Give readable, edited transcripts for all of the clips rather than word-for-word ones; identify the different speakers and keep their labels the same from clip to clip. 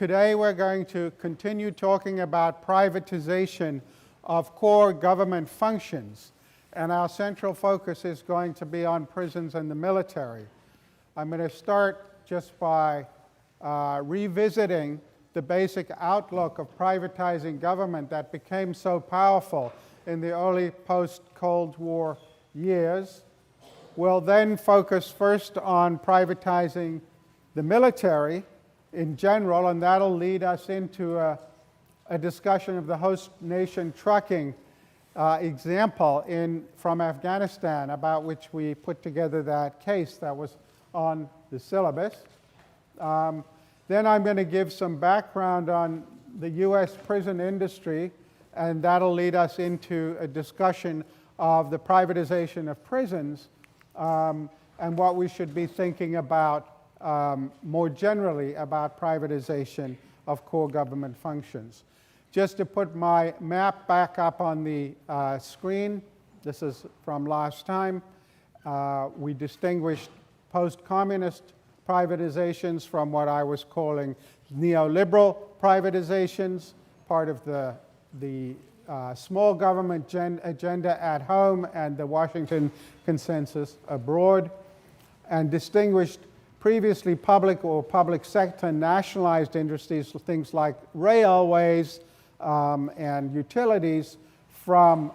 Speaker 1: Today we're going to continue talking about privatization of core government functions, and our central focus is going to be on prisons and the military. I'm going to start just by revisiting the basic outlook of privatizing government that became so powerful in the early post-Cold War years. We'll then focus first on privatizing the military in general, and that'll lead us into a discussion of the host nation trucking example from Afghanistan, about which we put together that case that was on the syllabus. Then I'm going to give some background on the U.S. prison industry, and that'll lead us into a discussion of the privatization of prisons and what we should be thinking about more generally about privatization of core government functions. Just to put my map back up on the screen, this is from last time. We distinguished post-communist privatizations from what I was calling neoliberal privatizations, part of the small government agenda at home and the Washington consensus abroad, and distinguished previously public or public sector nationalized industries, things like railways and utilities, from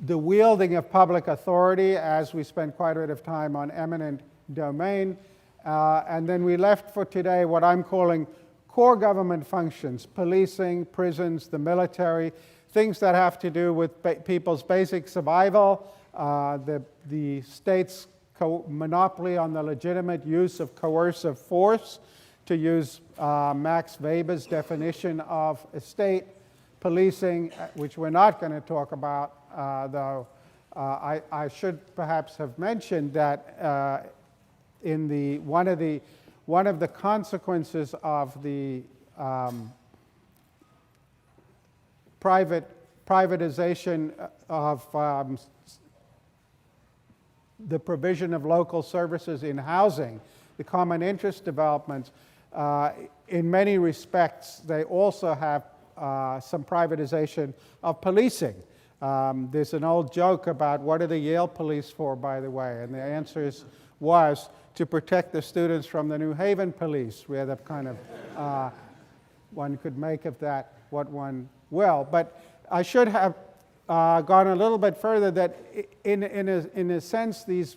Speaker 1: the wielding of public authority, as we spent quite a bit of time on eminent domain. And then we left for today what I'm calling core government functions: policing, prisons, the military, things that have to do with people's basic survival, the state's monopoly on the legitimate use of coercive force, to use Max Weber's definition of a state, policing, which we're not going to talk about, though I should perhaps have mentioned that in one of the consequences of the privatization of the provision of local services in housing, the common interest developments, in many respects, they also have some privatization of policing. There's an old joke about what are the Yale police for, by the way, and the answer was to protect the students from the New Haven police, where the kind of one could make of that what one will. But I should have gone a little bit further, that in a sense these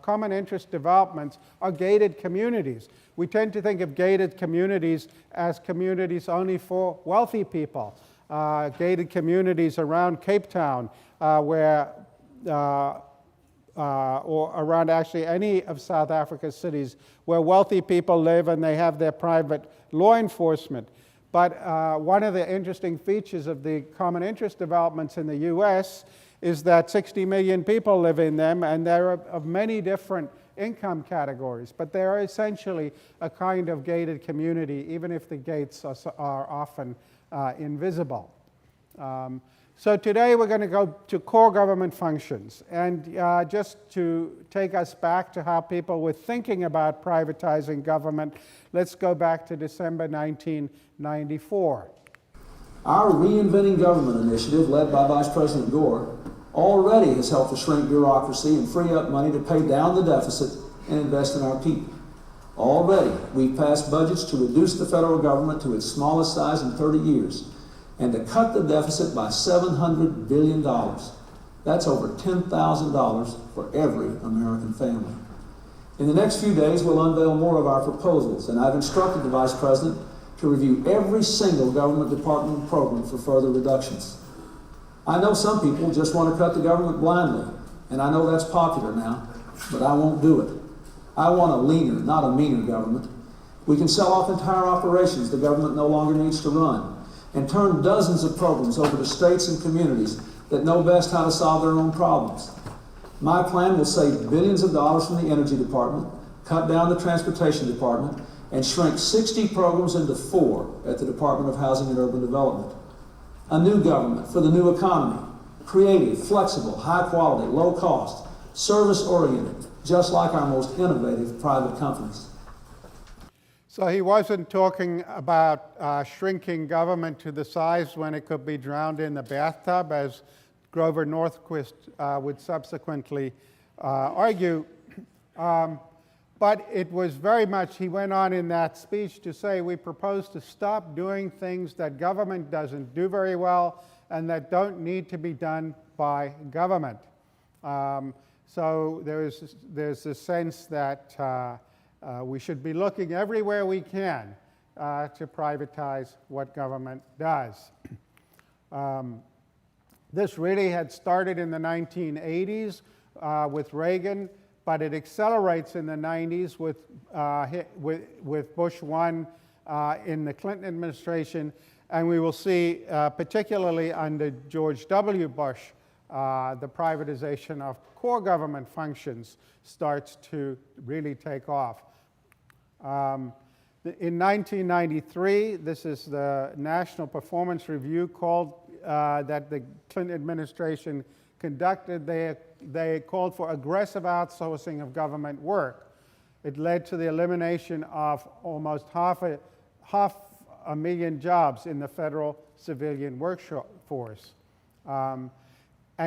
Speaker 1: common interest developments are gated communities. We tend to think of gated communities as communities only for wealthy people. Gated communities around Cape Town, or around actually any of South Africa's cities, where wealthy people live and they have their private law enforcement. But one of the interesting features of the common interest developments in the U.S. is that 60 million people live in them, and they're of many different income categories, but they're essentially a kind of gated community, even if the gates are often invisible. So today we're going to go to core government functions, and just to take us back to how people were thinking about privatizing government, let's go back to December 1994.
Speaker 2: Our Reinventing Government initiative, led by Vice President Gore, already has helped to shrink bureaucracy and free up money to pay down the deficit and invest in our people. Already, we've passed budgets to reduce the federal government to its smallest size in 30 years, and to cut the deficit by $700 billion. That's over $10,000 for every American family. In the next few days, we'll unveil more of our proposals, and I've instructed the Vice President to review every single government department and program for further reductions. I know some people just want to cut the government blindly, and I know that's popular now, but I won't do it. I want a leaner, not a meaner government. We can sell off entire operations the government no longer needs to run, and turn dozens of programs over to states and communities that know best how to solve their own problems. My plan will save billions of dollars from the Energy Department, cut down the Transportation Department, and shrink 60 programs into 4 at the Department of Housing and Urban Development. A new government for the new economy, creative, flexible, high quality, low cost, service oriented, just like our most innovative private companies.
Speaker 1: So he wasn't talking about shrinking government to the size when it could be drowned in the bathtub, as Grover Norquist would subsequently argue. But it was very much, he went on in that speech to say, we propose to stop doing things that government doesn't do very well and that don't need to be done by government. So there's a sense that we should be looking everywhere we can to privatize what government does. This really had started in the 1980s with Reagan, but it accelerates in the 90s with Bush 1 in the Clinton administration, and we will see, particularly under George W. Bush, the privatization of core government functions starts to really take off. In 1993, this is the National Performance Review that the Clinton administration conducted. They called for aggressive outsourcing of government work. It led to the elimination of almost half a million jobs in the federal civilian workforce. And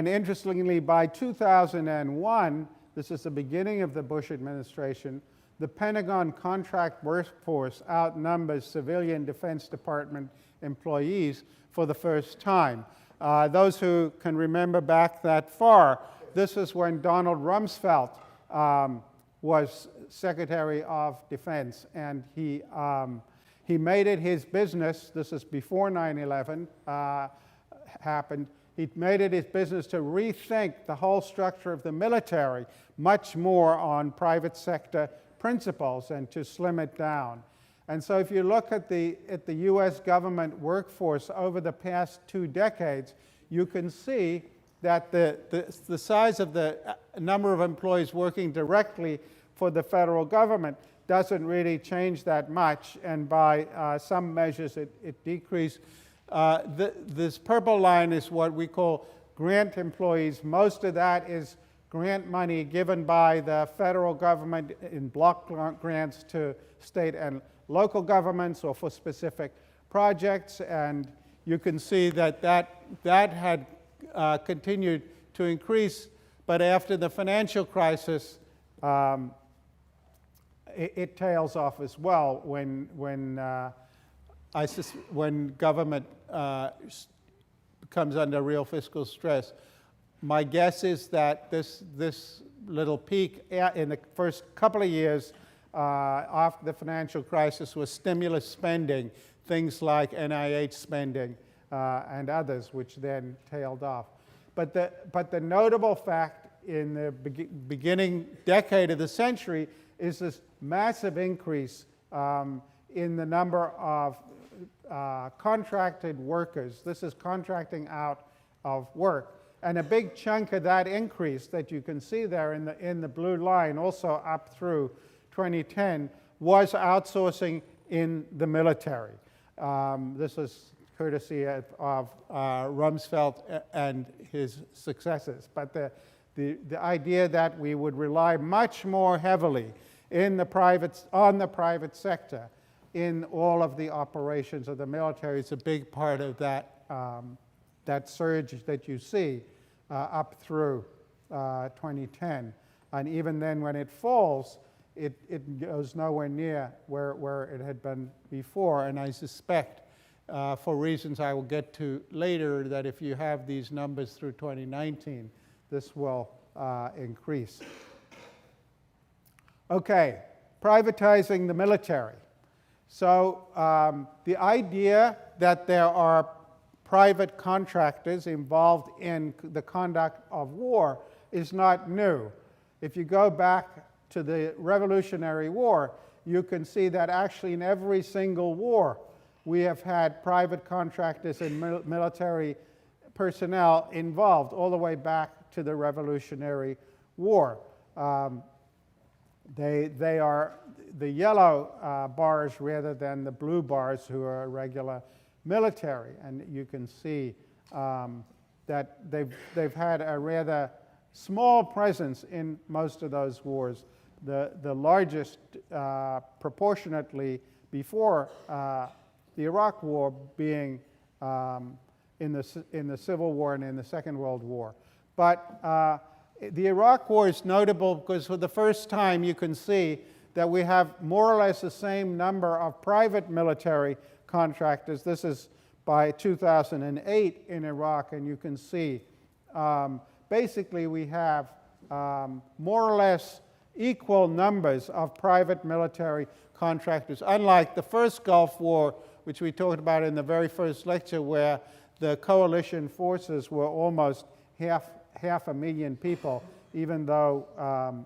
Speaker 1: interestingly, by 2001, this is the beginning of the Bush administration, the Pentagon contract workforce outnumbers civilian Defense Department employees for the first time. Those who can remember back that far, this is when Donald Rumsfeld was Secretary of Defense, and he made it his business. This is before 9/11 happened. He made it his business to rethink the whole structure of the military much more on private sector principles and to slim it down. And so if you look at the US government workforce over the past 2 decades, you can see that the size of the number of employees working directly for the federal government doesn't really change that much, and by some measures it decreased. This purple line is what we call grant employees. Most of that is grant money given by the federal government in block grants to state and local governments or for specific projects, and you can see that had continued to increase, but after the financial crisis, it tails off as well when government comes under real fiscal stress. My guess is that this little peak in the first couple of years after the financial crisis was stimulus spending, things like NIH spending and others, which then tailed off. But the notable fact in the beginning decade of the century is this massive increase in the number of contracted workers. This is contracting out of work. And a big chunk of that increase that you can see there in the blue line, also up through 2010, was outsourcing in the military. This is courtesy of Rumsfeld and his successors. But the idea that we would rely much more heavily on the private sector in all of the operations of the military is a big part of that surge that you see up through 2010. And even then when it falls, it goes nowhere near where it had been before. And I suspect, for reasons I will get to later, that if you have these numbers through 2019, this will increase. Okay, privatizing the military. So the idea that there are private contractors involved in the conduct of war is not new. If you go back to the Revolutionary War, you can see that actually in every single war we have had private contractors and military personnel involved all the way back to the Revolutionary War. They are the yellow bars rather than the blue bars, who are regular military, and you can see that they've had a rather small presence in most of those wars. The largest proportionately before the Iraq War, being in the Civil War and in the Second World War. But the Iraq War is notable because for the first time you can see that we have more or less the same number of private military contractors. This is by 2008 in Iraq, and you can see basically we have more or less equal numbers of private military contractors, unlike the first Gulf War, which we talked about in the very first lecture, where the coalition forces were almost half a million people, even though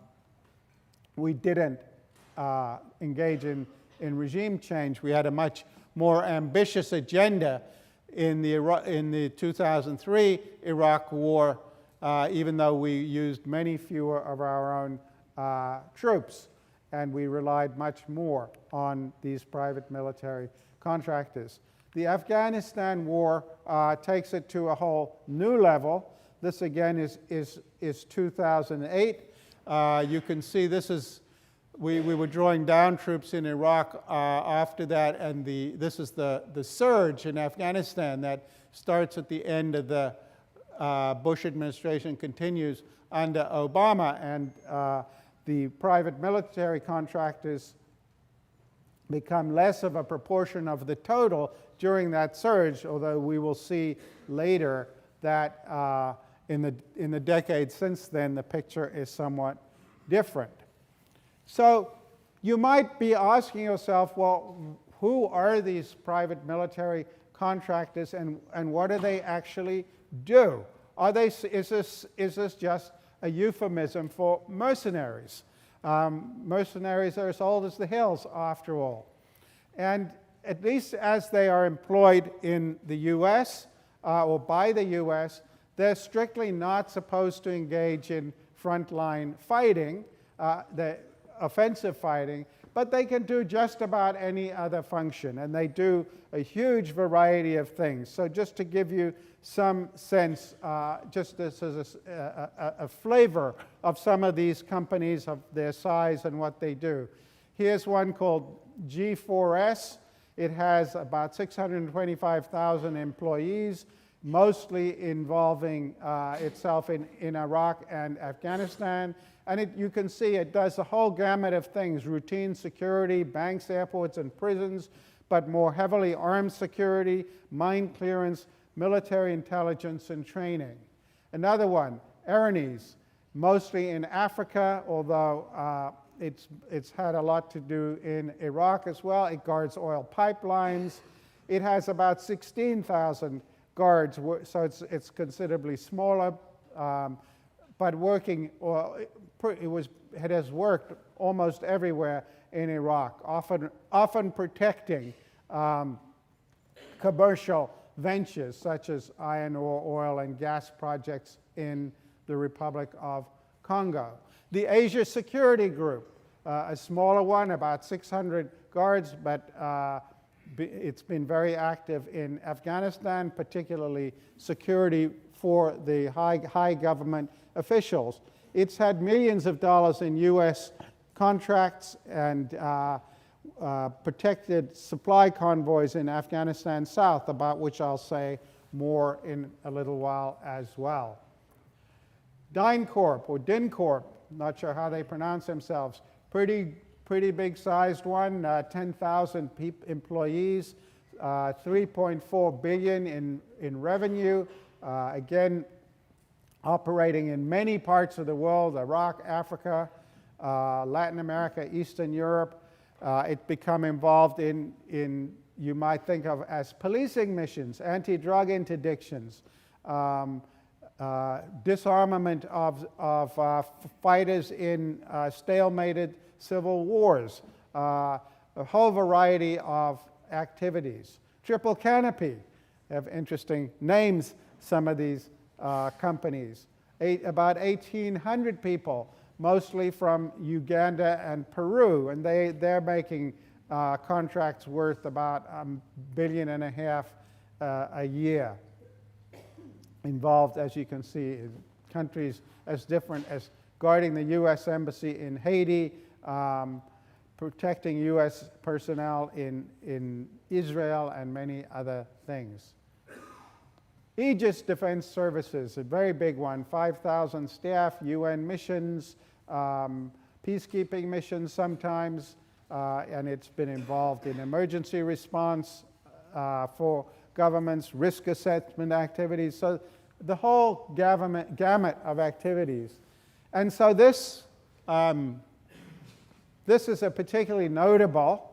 Speaker 1: we didn't engage in regime change. We had a much more ambitious agenda in the 2003 Iraq War, even though we used many fewer of our own troops, and we relied much more on these private military contractors. The Afghanistan War takes it to a whole new level. This again is 2008. You can see this is, we were drawing down troops in Iraq after that, and this is the surge in Afghanistan that starts at the end of the Bush administration, continues under Obama, and the private military contractors become less of a proportion of the total during that surge, although we will see later that in the decades since then, the picture is somewhat different. So you might be asking yourself, well, who are these private military contractors, and what do they actually do? Is this just a euphemism for mercenaries? Mercenaries are as old as the hills, after all. And at least as they are employed in the U.S. Or by the U.S., they're strictly not supposed to engage in frontline fighting, the offensive fighting, but they can do just about any other function, and they do a huge variety of things. So just to give you some sense, just this as a flavor of some of these companies, of their size and what they do. Here's one called G4S. It has about 625,000 employees, mostly involving itself in Iraq and Afghanistan. And you can see it does a whole gamut of things: routine security, banks, airports, and prisons, but more heavily armed security, mine clearance, military intelligence, and training. Another one, Erinys, mostly in Africa, although it's had a lot to do in Iraq as well. It guards oil pipelines. It has about 16,000 guards, so it's considerably smaller, but working, it has worked almost everywhere in Iraq, often protecting commercial ventures such as iron ore, oil, and gas projects in the Republic of Congo. The Asia Security Group, a smaller one, about 600 guards, but it's been very active in Afghanistan, particularly security for the high government officials. It's had millions of dollars in U.S. contracts and protected supply convoys in Afghanistan South, about which I'll say more in a little while as well. DynCorp, or DynCorp, not sure how they pronounce themselves, pretty big-sized one, 10,000 employees, 3.4 billion in revenue, again, operating in many parts of the world: Iraq, Africa, Latin America, Eastern Europe. It become involved in you might think of as policing missions, anti-drug interdictions, disarmament of fighters in stalemated civil wars, a whole variety of activities. Triple Canopy have interesting names, some of these companies. About 1,800 people, mostly from Uganda and Peru, and they're making contracts worth about $1.5 billion a year. Involved, as you can see, in countries as different as guarding the U.S. Embassy in Haiti, protecting U.S. personnel in Israel and many other things. Aegis Defense Services, a very big one, 5,000 staff, UN missions, peacekeeping missions sometimes, and it's been involved in emergency response for governments, risk assessment activities, so the whole gamut of activities. And so this is a particularly notable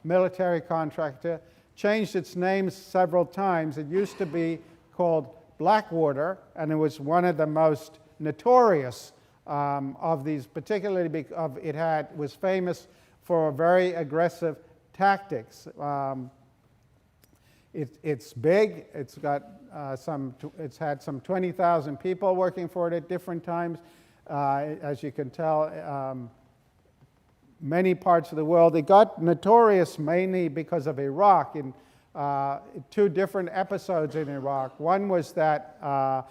Speaker 1: military contractor, changed its name several times. It used to be called Blackwater, and it was one of the most notorious of these, particularly because was famous for very aggressive tactics. It's big. It's got it's had some 20,000 people working for it at different times. As you can tell, many parts of the world. It got notorious mainly because of Iraq in two different episodes in Iraq. One was that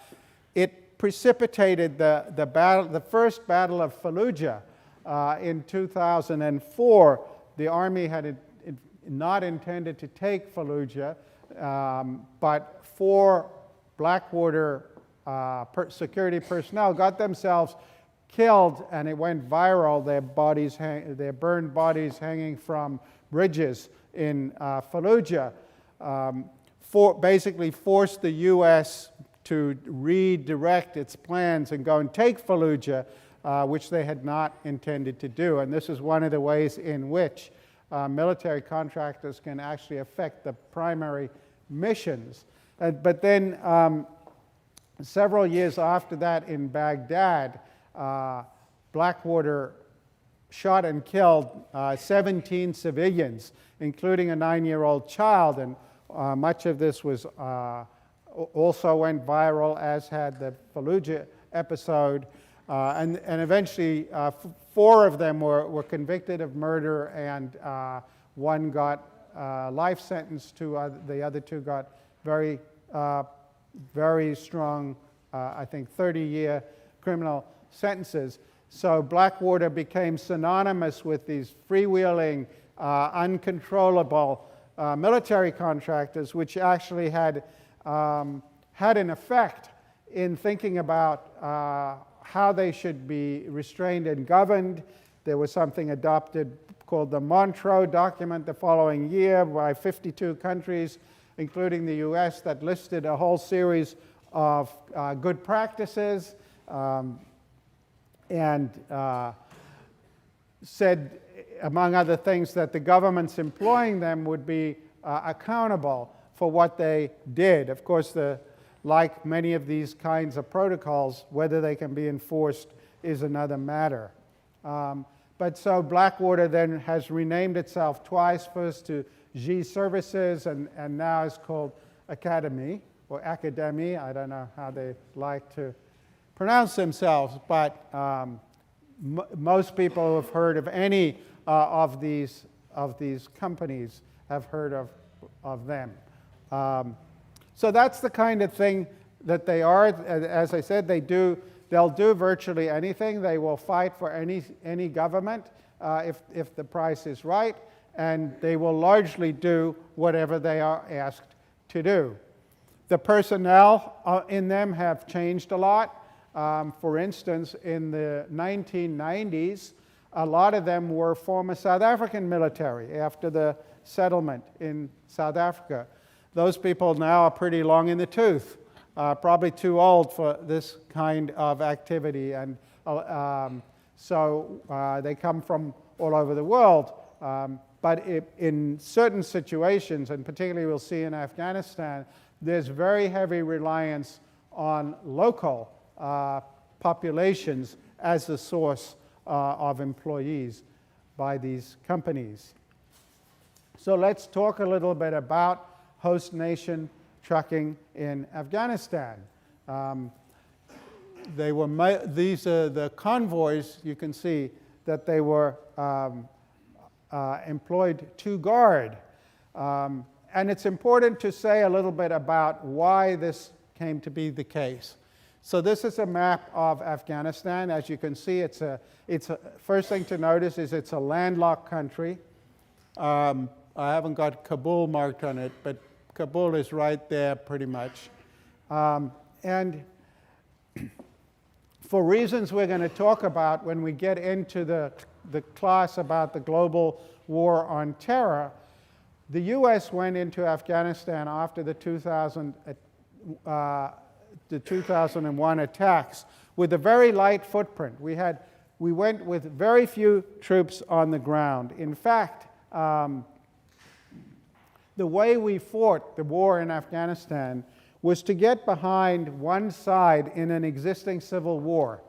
Speaker 1: it precipitated the first battle of Fallujah in 2004. The army had not intended to take Fallujah, but 4 Blackwater security personnel got themselves killed, and it went viral, their burned bodies hanging from bridges in Fallujah, basically forced the U.S. to redirect its plans and go and take Fallujah, which they had not intended to do. And this is one of the ways in which military contractors can actually affect the primary missions. But then several years after that in Baghdad, Blackwater shot and killed 17 civilians, including a 9-year-old child, and much of this was also went viral, as had the Fallujah episode, and eventually 4 of them were convicted of murder, and one got life sentence, the other 2 got very strong, I think 30-year criminal sentences. So Blackwater became synonymous with these freewheeling, uncontrollable military contractors, which actually had an effect in thinking about how they should be restrained and governed. There was something adopted called the Montreux Document the following year by 52 countries, including the US, that listed a whole series of good practices, and said, among other things, that the governments employing them would be accountable for what they did. Of course, like many of these kinds of protocols, whether they can be enforced is another matter. But so Blackwater then has renamed itself twice, first to G Services, and now is called Academy, or Academy. I don't know how they like to pronounce themselves, but most people who have heard of any of these companies have heard of them. So that's the kind of thing that they are. As I said, they'll do virtually anything. They will fight for any government if the price is right, and they will largely do whatever they are asked to do. The personnel in them have changed a lot. For instance, in the 1990s, a lot of them were former South African military after the settlement in South Africa. Those people now are pretty long in the tooth, probably too old for this kind of activity, and so they come from all over the world. But in certain situations, and particularly we'll see in Afghanistan, there's very heavy reliance on local populations as the source of employees by these companies. So let's talk a little bit about host nation trucking in Afghanistan. These are the convoys. You can see that they were employed to guard. And it's important to say a little bit about why this came to be the case. So this is a map of Afghanistan. As you can see, first thing to notice is it's a landlocked country. I haven't got Kabul marked on it, but Kabul is right there pretty much. And for reasons we're going to talk about when we get into the class about the global war on terror, the U.S. went into Afghanistan after the 2001 attacks with a very light footprint. We went with very few troops on the ground. In fact, the way we fought the war in Afghanistan was to get behind one side in an existing civil war.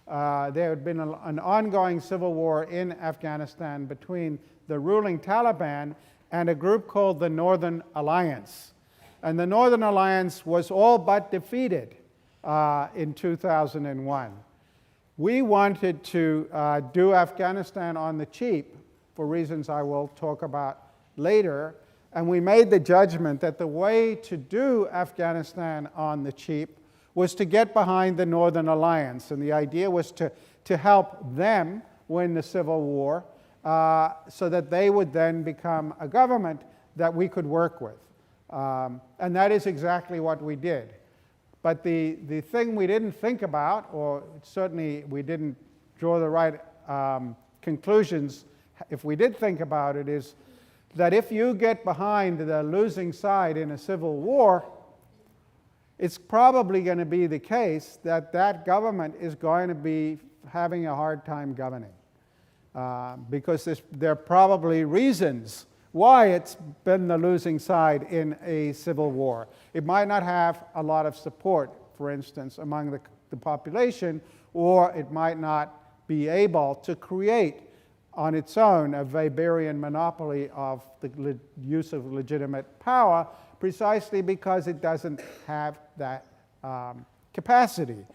Speaker 1: There had been an ongoing civil war in Afghanistan between the ruling Taliban and a group called the Northern Alliance. And the Northern Alliance was all but defeated in 2001. We wanted to do Afghanistan on the cheap, for reasons I will talk about later, and we made the judgment that the way to do Afghanistan on the cheap was to get behind the Northern Alliance. And the idea was to help them win the civil war so that they would then become a government that we could work with. And that is exactly what we did. But the thing we didn't think about, or certainly we didn't draw the right conclusions if we did think about it, is that if you get behind the losing side in a civil war, it's probably going to be the case that that government is going to be having a hard time governing. Because there are probably reasons why it's been the losing side in a civil war. It might not have a lot of support, for instance, among the population, or it might not be able to create on its own a Weberian monopoly of the use of legitimate power, precisely because it doesn't have that capacity.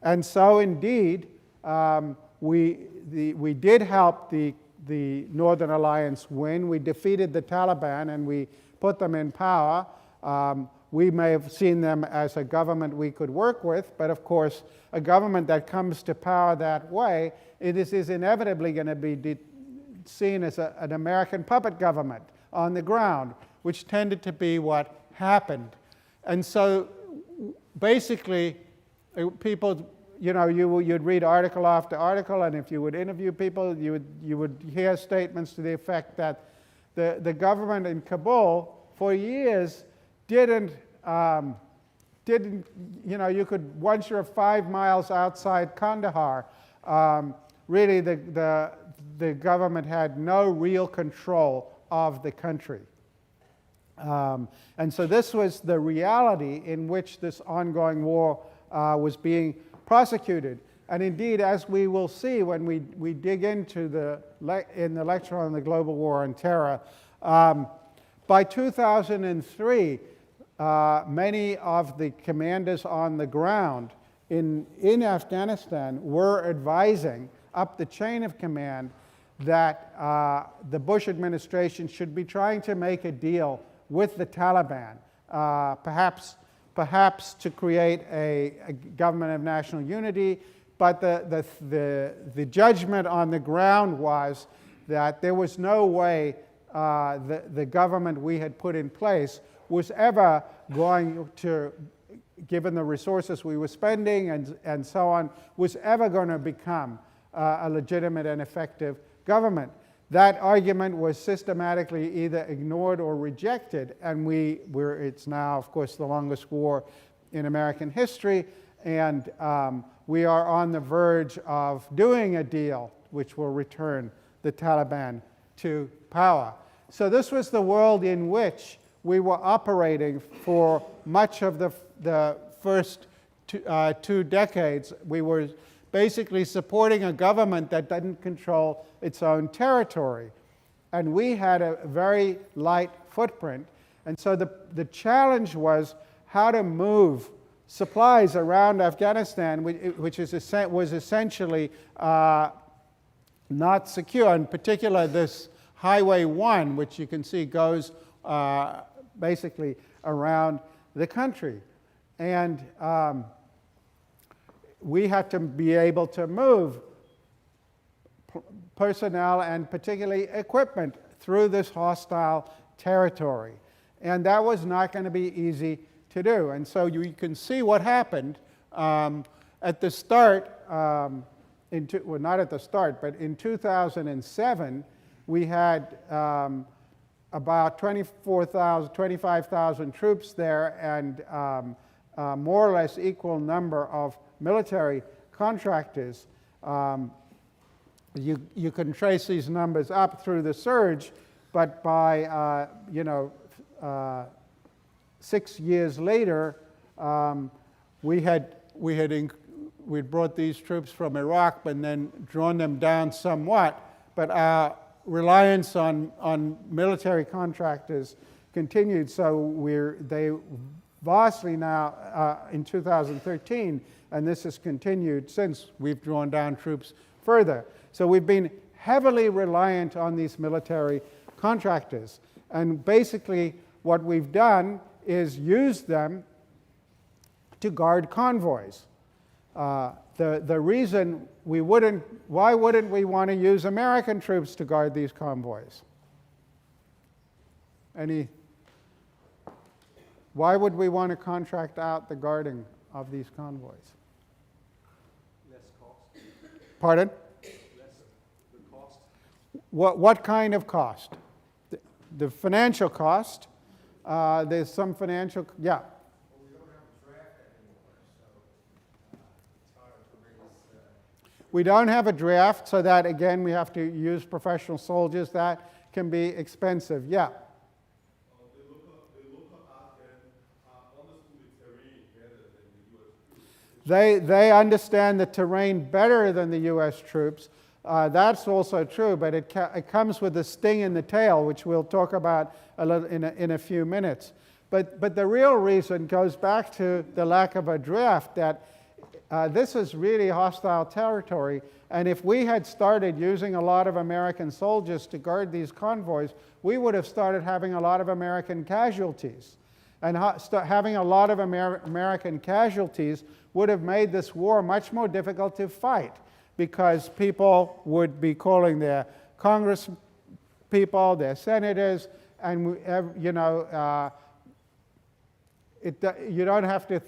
Speaker 1: And so indeed, we did help the Northern Alliance win. We defeated the Taliban and we put them in power. We may have seen them as a government we could work with, but of course, a government that comes to power that way, it is inevitably going to be seen as an American puppet government on the ground, which tended to be what happened. And so basically, people, you'd read article after article, and if you would interview people, you would hear statements to the effect that the government in Kabul for years didn't, you could, once you're 5 miles outside Kandahar, really the government had no real control of the country. And so this was the reality in which this ongoing war was being prosecuted. And indeed, as we will see when we dig into in the lecture on the global war on terror, by 2003, many of the commanders on the ground in Afghanistan were advising up the chain of command that the Bush administration should be trying to make a deal with the Taliban, perhaps to create a government of national unity. But the judgment on the ground was that there was no way the government we had put in place was ever going to, given the resources we were spending and so on, was ever going to become a legitimate and effective government. That argument was systematically either ignored or rejected, and it's now, of course, the longest war in American history, and we are on the verge of doing a deal which will return the Taliban to power. So this was the world in which we were operating for much of the first 2 decades. We were basically supporting a government that didn't control its own territory. And we had a very light footprint. And so the challenge was how to move supplies around Afghanistan, which was essentially not secure. In particular, this Highway 1, which you can see goes basically around the country. And we had to be able to move personnel and particularly equipment through this hostile territory. And that was not going to be easy to do. And so you can see what happened at the start, well, not at the start, but in 2007, we had about 25,000 troops there and more or less equal number of military contractors. You can trace these numbers up through the surge, but by 6 years later, we'd brought these troops from Iraq and then drawn them down somewhat, but our reliance on military contractors continued, so they vastly now in 2013, and this has continued since we've drawn down troops further. So we've been heavily reliant on these military contractors. And basically what we've done is use them to guard convoys. The reason why wouldn't we want to use American troops to guard these convoys? Why would we want to contract out the guarding of these convoys?
Speaker 3: Less cost.
Speaker 1: Pardon?
Speaker 3: The cost.
Speaker 1: What kind of cost? The financial cost. There's some financial, yeah.
Speaker 3: Well, we don't have a draft anymore, so it's hard to raise.
Speaker 1: We don't have a draft, so that again we have to use professional soldiers. That can be expensive, yeah.
Speaker 3: The local Afghan understood the terrain better than the U.S. troops.
Speaker 1: They understand the terrain better than the U.S. troops. That's also true, but it comes with a sting in the tail, which we'll talk about a little in a few minutes. But the real reason goes back to the lack of a draft, that this is really hostile territory, and if we had started using a lot of American soldiers to guard these convoys, we would have started having a lot of American casualties. And having a lot of American casualties would have made this war much more difficult to fight, because people would be calling their Congress people, their senators, and you don't have to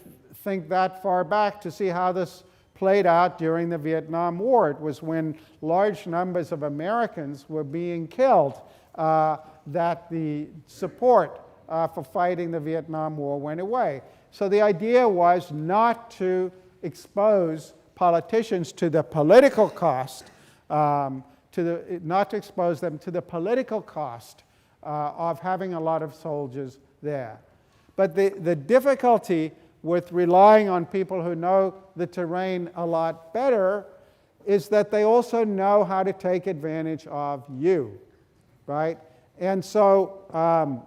Speaker 1: think that far back to see how this played out during the Vietnam War. It was when large numbers of Americans were being killed that the support for fighting the Vietnam War went away. So the idea was not to expose politicians to the political cost, not to expose them to the political cost of having a lot of soldiers there. But the difficulty with relying on people who know the terrain a lot better is that they also know how to take advantage of you, right? And so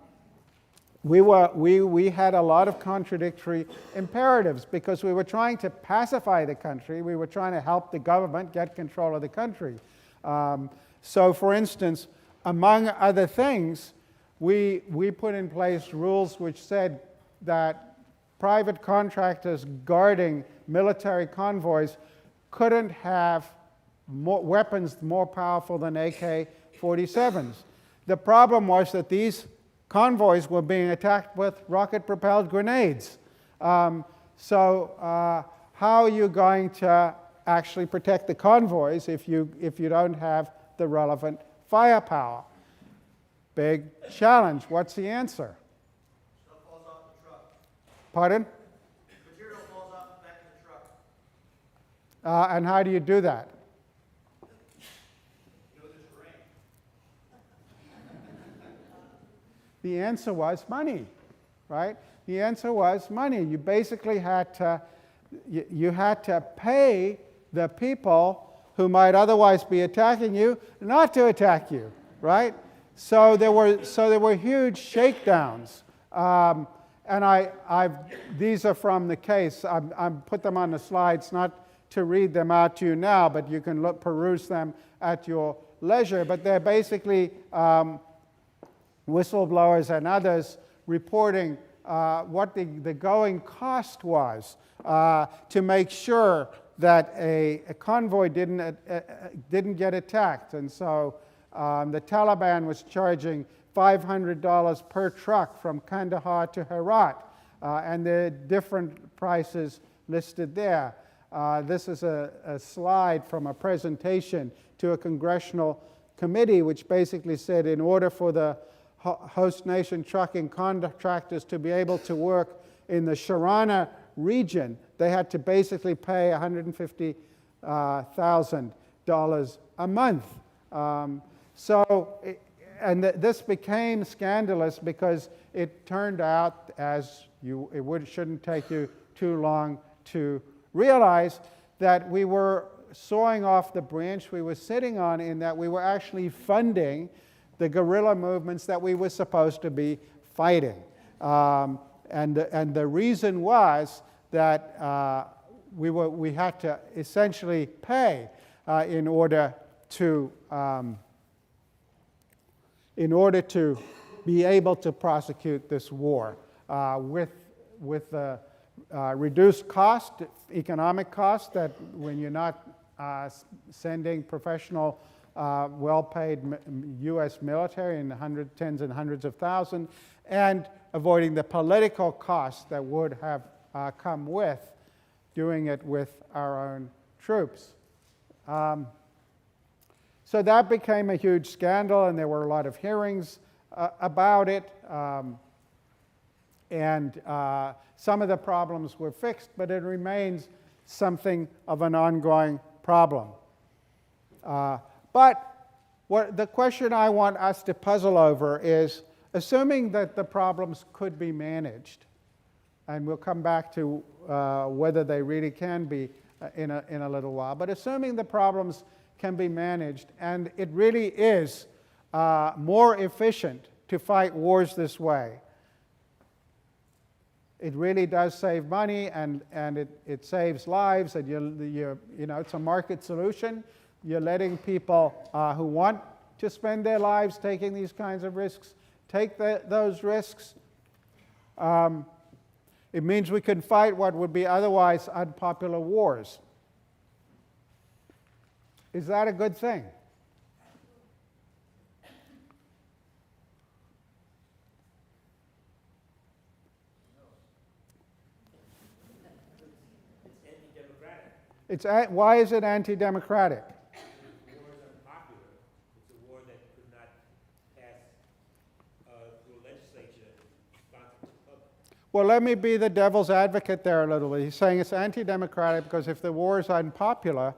Speaker 1: we had a lot of contradictory imperatives because we were trying to pacify the country. We were trying to help the government get control of the country. So for instance, among other things, we put in place rules which said that private contractors guarding military convoys couldn't have weapons more powerful than AK-47s. The problem was that these convoys were being attacked with rocket-propelled grenades. So how are you going to actually protect the convoys if you don't have the relevant firepower? Big challenge. What's the answer?
Speaker 3: Stuff falls off the truck.
Speaker 1: Pardon?
Speaker 3: Material falls off the back of the truck.
Speaker 1: And how do you do that?
Speaker 3: You know the terrain.
Speaker 1: The answer was money, right? The answer was money. You basically had to, you had to pay the people who might otherwise be attacking you not to attack you, right? So there were huge shakedowns. And these are from the case. I've put them on the slides, not to read them out to you now, but you can peruse them at your leisure. But they're basically whistleblowers and others reporting what the going cost was to make sure that a convoy didn't get attacked, and so the Taliban was charging $500 per truck from Kandahar to Herat, and there are different prices listed there. This is a slide from a presentation to a congressional committee which basically said in order for the host nation trucking contractors to be able to work in the Sharana region, they had to basically pay $150,000 a month. This became scandalous because it turned out, as shouldn't take you too long to realize, that we were sawing off the branch we were sitting on, in that we were actually funding the guerrilla movements that we were supposed to be fighting. And the reason was that we had to essentially pay in order to be able to prosecute this war with the reduced cost, economic cost, that when you're not sending professional, well-paid U.S. military in tens and hundreds of thousands, and avoiding the political costs that would have come with doing it with our own troops. So that became a huge scandal, and there were a lot of hearings about it. Some of the problems were fixed, but it remains something of an ongoing problem. But the question I want us to puzzle over is, assuming that the problems could be managed, and we'll come back to whether they really can be in a little while, but assuming the problems can be managed, and it really is more efficient to fight wars this way. It really does save money, and it saves lives, and it's a market solution. You're letting people who want to spend their lives taking these kinds of risks take those risks. It means we can fight what would be otherwise unpopular wars. Is that a good thing? Why is it anti-democratic?
Speaker 4: The war is unpopular. It's a war that could not pass through a legislature sponsored to the public.
Speaker 1: Well, let me be the devil's advocate there a little bit. He's saying it's anti-democratic because if the war is unpopular,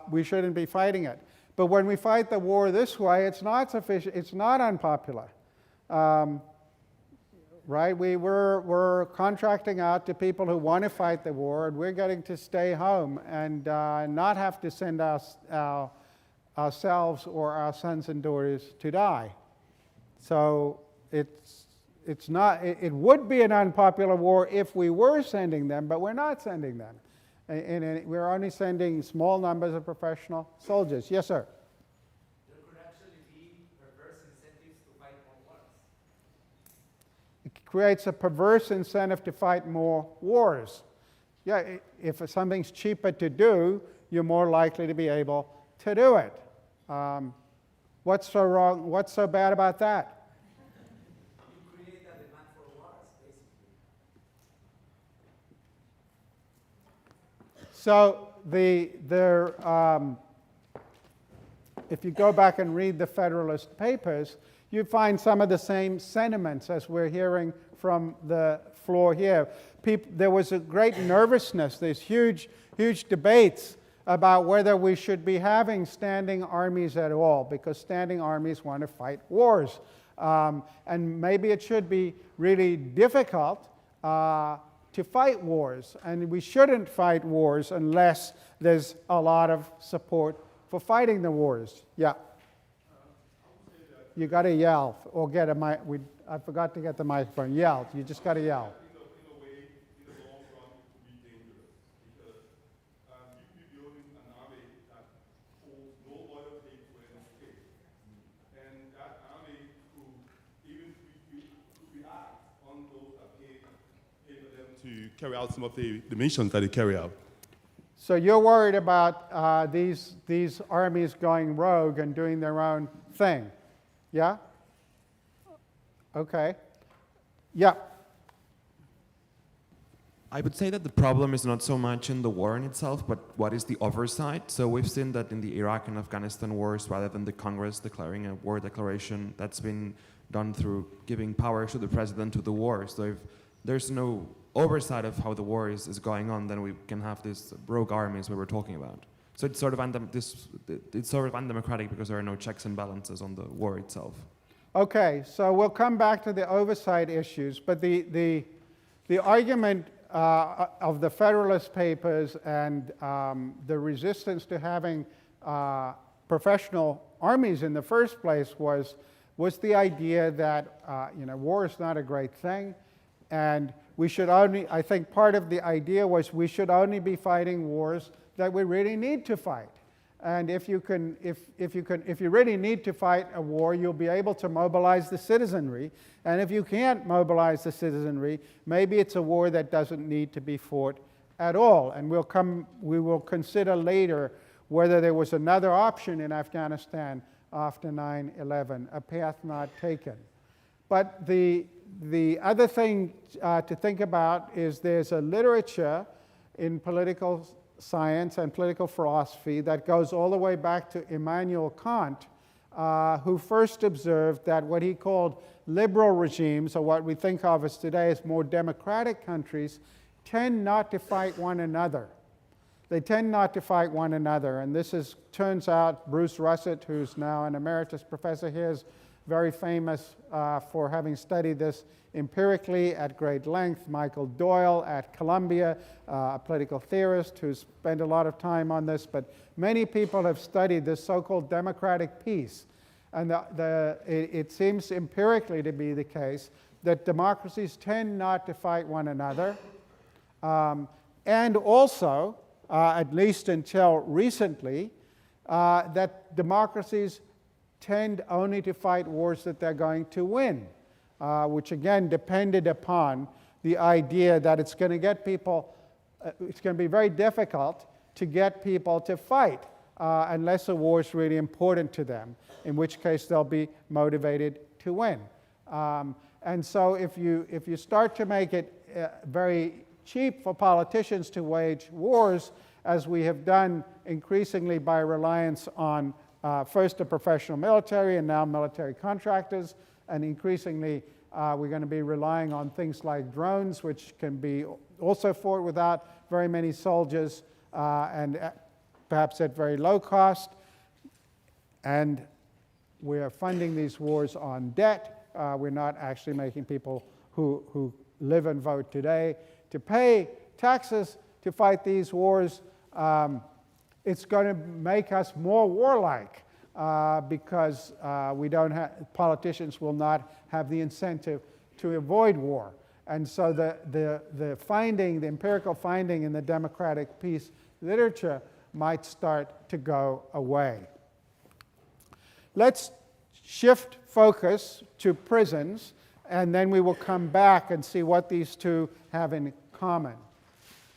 Speaker 1: we shouldn't be fighting it. But when we fight the war this way, it's not sufficient. It's not unpopular. Right? We're contracting out to people who want to fight the war, and we're getting to stay home and not have to send ourselves or our sons and daughters to die. So it's not. It would be an unpopular war if we were sending them, but we're not sending them, and we're only sending small numbers of professional soldiers. Yes, sir. Creates a perverse incentive to fight more wars. Yeah, if something's cheaper to do, you're more likely to be able to do it. What's so wrong? What's so bad about that?
Speaker 5: You create a demand for wars, basically.
Speaker 1: So if you go back and read the Federalist Papers, you find some of the same sentiments as we're hearing from the floor here. There was a great nervousness. There's huge debates about whether we should be having standing armies at all, because standing armies want to fight wars. And maybe it should be really difficult to fight wars, and we shouldn't fight wars unless there's a lot of support for fighting the wars. Yeah. You got to yell or get a mic. I forgot to get the microphone. Yell. You just got to yell.
Speaker 3: In a way, in the long run, it could be dangerous because you'd be building an army that holds no loyalty to any state, and that army could even react on those that pay for them to carry out some of the missions that they carry out.
Speaker 1: So you're worried about these armies going rogue and doing their own thing, yeah? Okay. Yeah.
Speaker 6: I would say that the problem is not so much in the war in itself, but what is the oversight. So we've seen that in the Iraq and Afghanistan wars, rather than the Congress declaring a war declaration, that's been done through giving power to the president to the war. So if there's no oversight of how the war is going on, then we can have these rogue armies we were talking about. So it's sort of undemocratic because there are no checks and balances on the war itself.
Speaker 1: Okay, so we'll come back to the oversight issues, but the argument of the Federalist Papers and the resistance to having professional armies in the first place was the idea that war is not a great thing, and we should only, I think part of the idea was we should only be fighting wars that we really need to fight. And if you really need to fight a war, you'll be able to mobilize the citizenry. And if you can't mobilize the citizenry, maybe it's a war that doesn't need to be fought at all. And we will consider later whether there was another option in Afghanistan after 9/11, a path not taken. But the other thing to think about is there's a literature in political science and political philosophy that goes all the way back to Immanuel Kant, who first observed that what he called liberal regimes, or what we think of as today as more democratic countries, tend not to fight one another. They tend not to fight one another, and this turns out Bruce Russett, who's now an emeritus professor here, is very famous for having studied this empirically at great length. Michael Doyle at Columbia, a political theorist who's spent a lot of time on this, but many people have studied this so-called democratic peace. And it seems empirically to be the case that democracies tend not to fight one another. And also, at least until recently, that democracies tend only to fight wars that they're going to win, which again depended upon the idea that it's going to get people, it's going to be very difficult to get people to fight unless a war is really important to them, in which case they'll be motivated to win. And so if you start to make it very cheap for politicians to wage wars, as we have done increasingly by reliance on first the professional military and now military contractors, and increasingly we're going to be relying on things like drones, which can be also fought without very many soldiers and perhaps at very low cost. And we're funding these wars on debt. We're not actually making people who live and vote today to pay taxes to fight these wars. It's going to make us more warlike because politicians will not have the incentive to avoid war. And so the empirical finding in the democratic peace literature might start to go away. Let's shift focus to prisons, and then we will come back and see what these two have in common.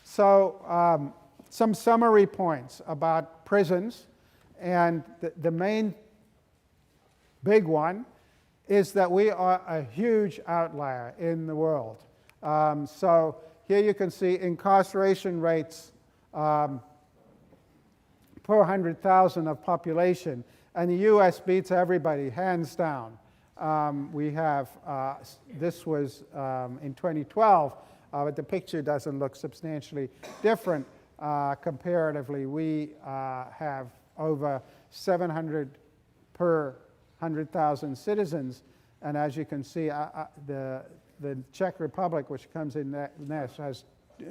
Speaker 1: So some summary points about prisons, and the main big one is that we are a huge outlier in the world. So here you can see incarceration rates per 100,000 of population, and the US beats everybody, hands down. We have, this was in 2012, but the picture doesn't look substantially different. Comparatively, we have over 700 per 100,000 citizens, and as you can see, the Czech Republic, which comes in next, has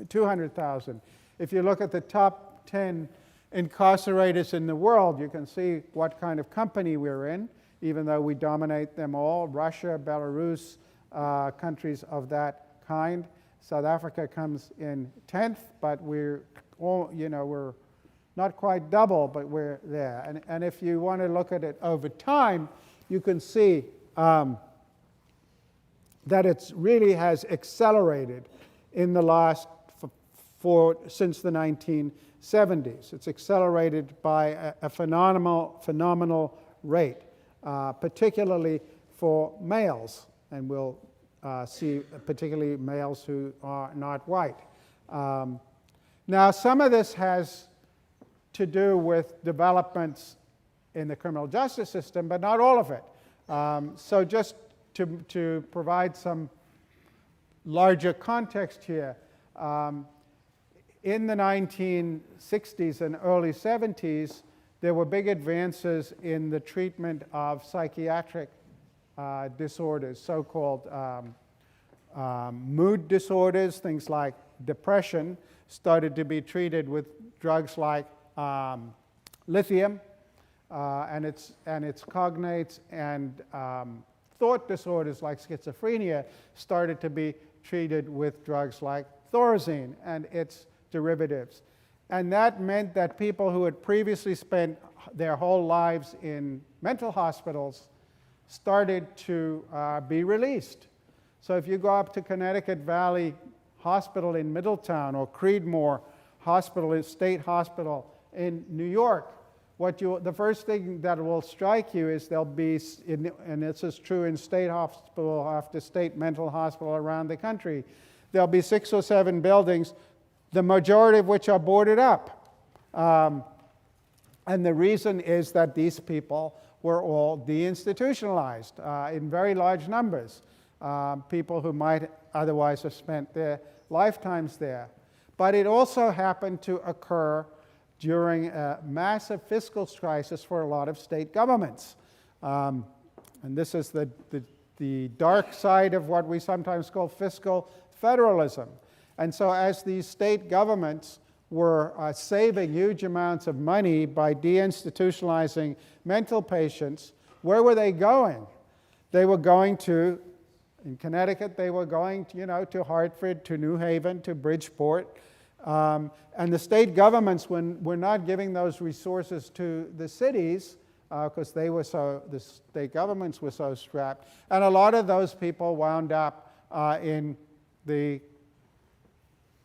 Speaker 1: 200,000. If you look at the top 10 incarcerators in the world, you can see what kind of company we're in, even though we dominate them all: Russia, Belarus, countries of that kind. South Africa comes in 10th, but we're not quite double, but we're there. And if you want to look at it over time, you can see that it really has accelerated in the last since the 1970s. It's accelerated by a phenomenal rate, particularly for males, and we'll see particularly males who are not white. Now, some of this has to do with developments in the criminal justice system, but not all of it. So just to provide some larger context here, in the 1960s and early 70s, there were big advances in the treatment of psychiatric disorders, so-called mood disorders. Things like depression started to be treated with drugs like lithium and its cognates, and thought disorders like schizophrenia started to be treated with drugs like thorazine and its derivatives. And that meant that people who had previously spent their whole lives in mental hospitals started to be released. So if you go up to Connecticut Valley Hospital in Middletown or Creedmoor Hospital, State Hospital in New York, the first thing that will strike you is there'll be, and this is true in state hospital after state mental hospital around the country, there'll be 6 or 7 buildings, the majority of which are boarded up. And the reason is that these people were all deinstitutionalized in very large numbers, people who might otherwise have spent their lifetimes there. But it also happened to occur during a massive fiscal crisis for a lot of state governments. And this is the dark side of what we sometimes call fiscal federalism. And so as these state governments were saving huge amounts of money by deinstitutionalizing mental patients, where were they going? They were going to, in Connecticut, they were going to Hartford, to New Haven, to Bridgeport. And the state governments were not giving those resources to the cities because the state governments were so strapped. And a lot of those people wound up in the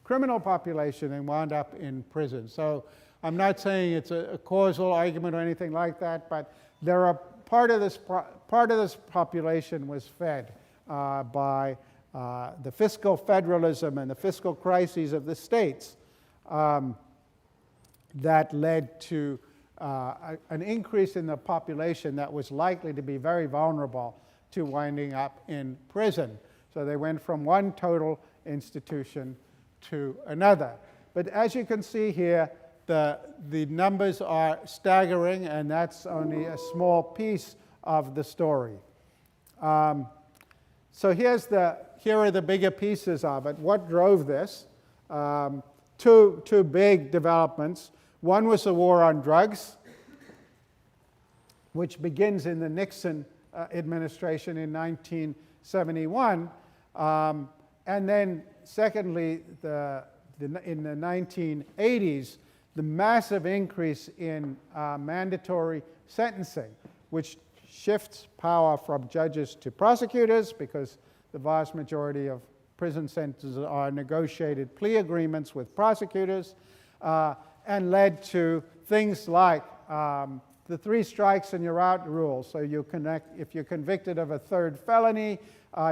Speaker 1: criminal population and wound up in prison. So I'm not saying it's a causal argument or anything like that, but there are part of this population was fed by the fiscal federalism and the fiscal crises of the states that led to an increase in the population that was likely to be very vulnerable to winding up in prison. So they went from one total institution to another. But as you can see here, the numbers are staggering, and that's only a small piece of the story. So here are the bigger pieces of it. What drove this? Two big developments. One was the war on drugs, which begins in the Nixon administration in 1971. And then secondly, in the 1980s, the massive increase in mandatory sentencing, which shifts power from judges to prosecutors, because the vast majority of prison sentences are negotiated plea agreements with prosecutors, and led to things like the 3 strikes and you're out rule. So if you're convicted of a 3rd felony,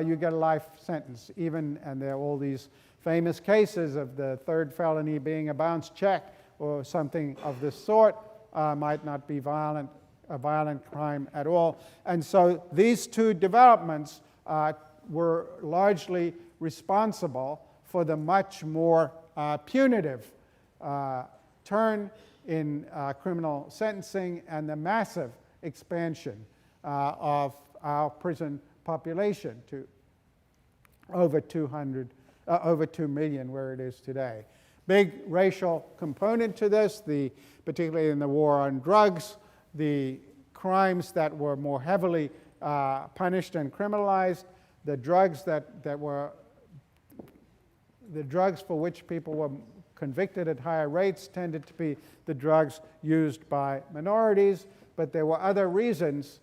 Speaker 1: you get a life sentence. And there are all these famous cases of the 3rd felony being a bounce check or something of this sort, might not be a violent crime at all. And so these 2 developments were largely responsible for the much more punitive turn in criminal sentencing and the massive expansion of our prison population to over 2 million, where it is today. Big racial component to this, particularly in the war on drugs, the crimes that were more heavily punished and criminalized, the drugs the drugs for which people were convicted at higher rates tended to be the drugs used by minorities, but there were other reasons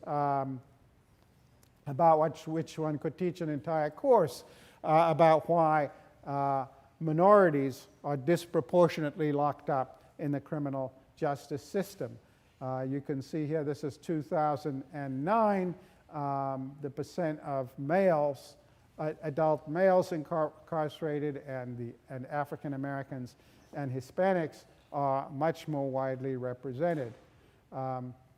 Speaker 1: about which one could teach an entire course about why minorities are disproportionately locked up in the criminal justice system. You can see here, this is 2009, the percent of males, adult males incarcerated, and African Americans and Hispanics are much more widely represented.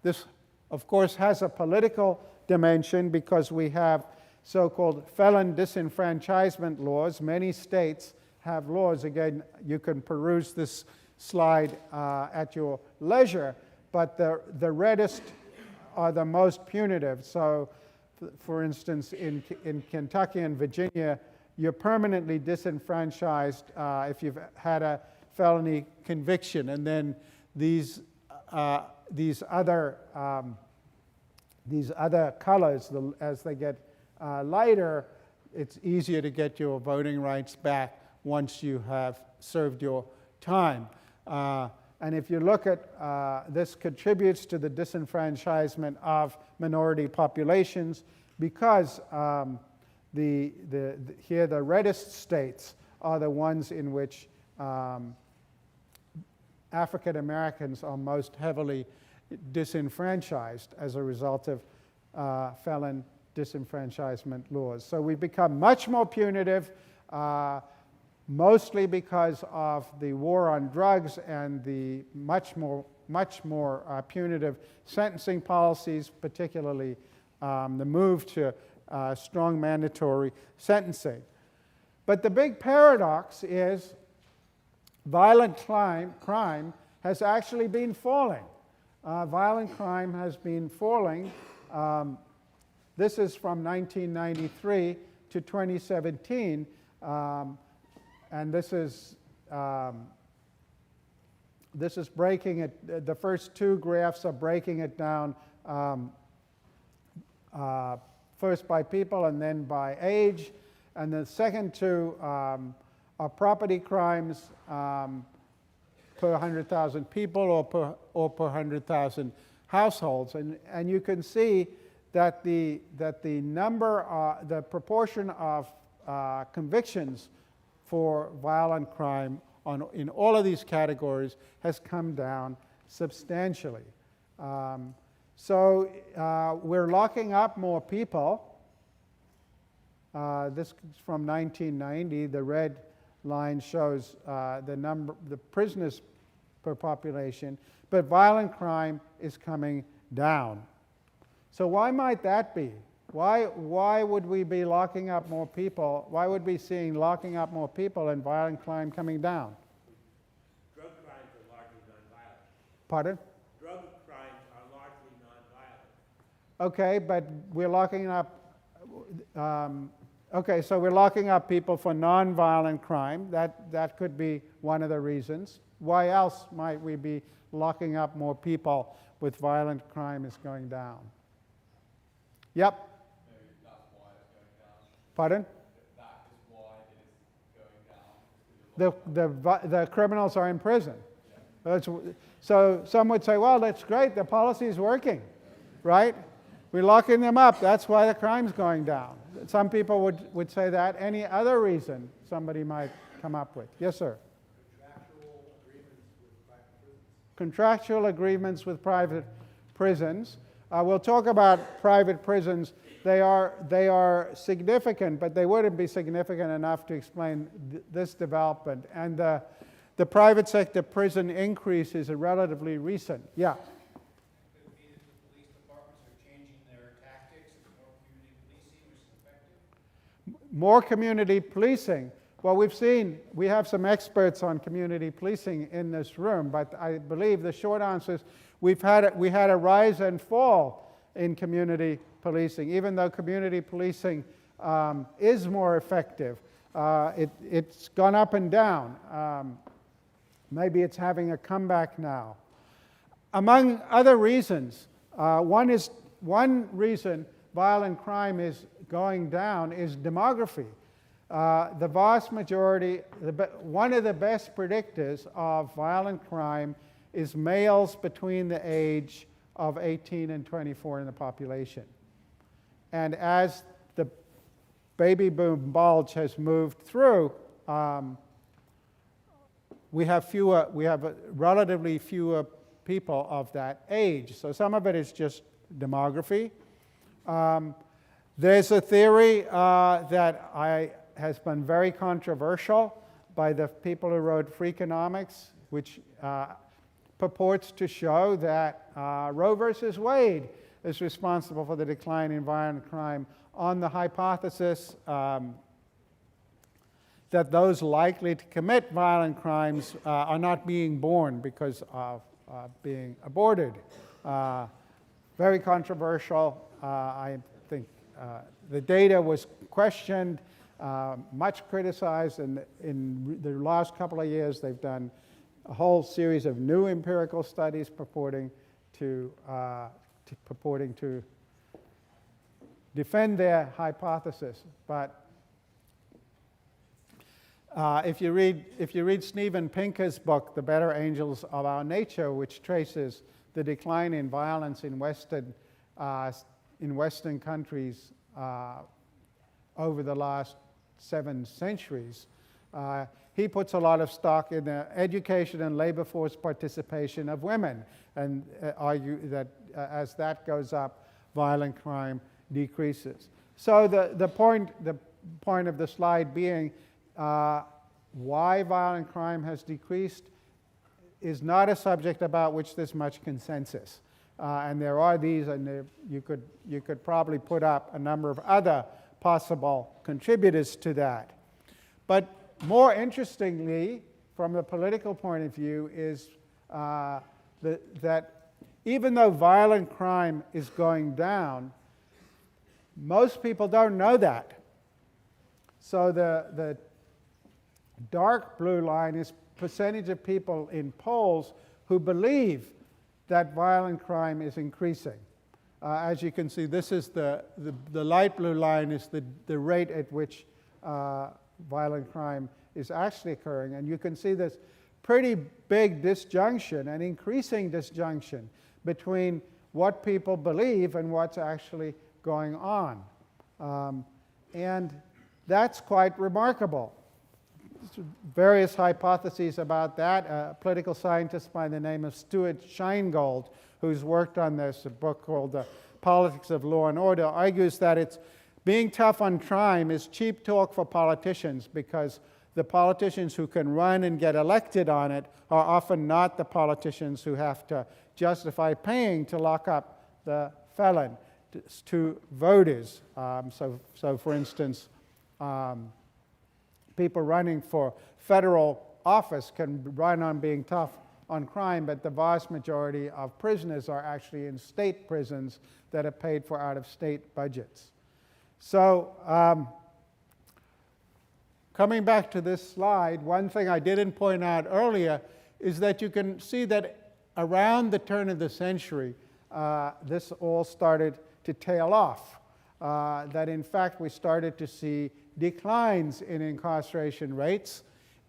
Speaker 1: This, of course, has a political dimension because we have so-called felon disenfranchisement laws. Many states have laws. Again, you can peruse this slide at your leisure, but the reddest are the most punitive. So, for instance, in Kentucky and Virginia, you're permanently disenfranchised if you've had a felony conviction, and then these other colors, as they get lighter, it's easier to get your voting rights back once you have served your time. And if you look at this, contributes to the disenfranchisement of minority populations because here the reddest states are the ones in which African Americans are most heavily disenfranchised as a result of felon disenfranchisement laws. So we've become much more punitive, mostly because of the war on drugs and the much more punitive sentencing policies, particularly the move to strong mandatory sentencing. But the big paradox is violent crime has actually been falling. Violent crime has been falling. This is from 1993 to 2017, and this is breaking it. The first two graphs are breaking it down first by people and then by age, and the second two are property crimes per 100,000 people or per 100,000 households, and you can see that the proportion of convictions for violent crime in all of these categories has come down substantially. So we're locking up more people. This is from 1990. The red line shows the prisoners per population, but violent crime is coming down. So why might that be? Why would we be locking up more people? Why would we be seeing locking up more people and violent crime coming down?
Speaker 4: Drug crimes are largely nonviolent.
Speaker 1: Pardon?
Speaker 4: Drug crimes are largely nonviolent.
Speaker 1: Okay, but we're locking up. Okay, so we're locking up people for nonviolent crime. That could be one of the reasons. Why else might we be locking up more people with violent crime is going down? Yep.
Speaker 7: Maybe that's why it's going down.
Speaker 1: Pardon?
Speaker 7: That is why it is going down.
Speaker 1: The criminals are in prison. So some would say, well, that's great, the policy is working, right? We're locking them up, that's why the crime's going down. Some people would say that. Any other reason somebody might come up with? Yes, sir? Contractual agreements with private prisons. We'll talk about private prisons. They are significant, but they wouldn't be significant enough to explain this development. And the private sector prison increase is a relatively recent. Yeah.
Speaker 8: Could it be that the police departments are changing their tactics? It's more community policing, which is effective?
Speaker 1: More community policing. Well, we have some experts on community policing in this room, but I believe the short answer is we had a rise and fall in community policing. Even though community policing is more effective, it's gone up and down. Maybe it's having a comeback now. Among other reasons, one reason violent crime is going down is demography. The vast majority, one of the best predictors of violent crime is males between the age of 18 and 24 in the population. And as the baby boom bulge has moved through, we have relatively fewer people of that age. So some of it is just demography. There's a theory that has been very controversial by the people who wrote Freakonomics, which purports to show that Roe versus Wade is responsible for the decline in violent crime on the hypothesis that those likely to commit violent crimes are not being born because of being aborted. Very controversial. I think the data was questioned, much criticized, and in the last couple of years they've done a whole series of new empirical studies purporting to defend their hypothesis. But if you read Steven Pinker's book, The Better Angels of Our Nature, which traces the decline in violence in Western countries over the last 7 centuries, he puts a lot of stock in the education and labor force participation of women, and argue that as that goes up, violent crime decreases. So the point of the slide being why violent crime has decreased is not a subject about which there's much consensus. And there are these, and you could probably put up a number of other possible contributors to that. But more interestingly, from the political point of view, is that even though violent crime is going down, most people don't know that. So the dark blue line is percentage of people in polls who believe that violent crime is increasing. As you can see, this is the light blue line is the rate at which violent crime is actually occurring. And you can see this pretty big disjunction, an increasing disjunction between what people believe and what's actually going on. And that's quite remarkable. Various hypotheses about that. A political scientist by the name of Stuart Scheingold, who's worked on this, a book called The Politics of Law and Order, argues that it's being tough on crime is cheap talk for politicians, because the politicians who can run and get elected on it are often not the politicians who have to justify paying to lock up the felon to voters. So for instance, people running for federal office can run on being tough on crime, but the vast majority of prisoners are actually in state prisons that are paid for out of state budgets. So coming back to this slide, one thing I didn't point out earlier is that you can see that around the turn of the century, this all started to tail off. That in fact we started to see declines in incarceration rates,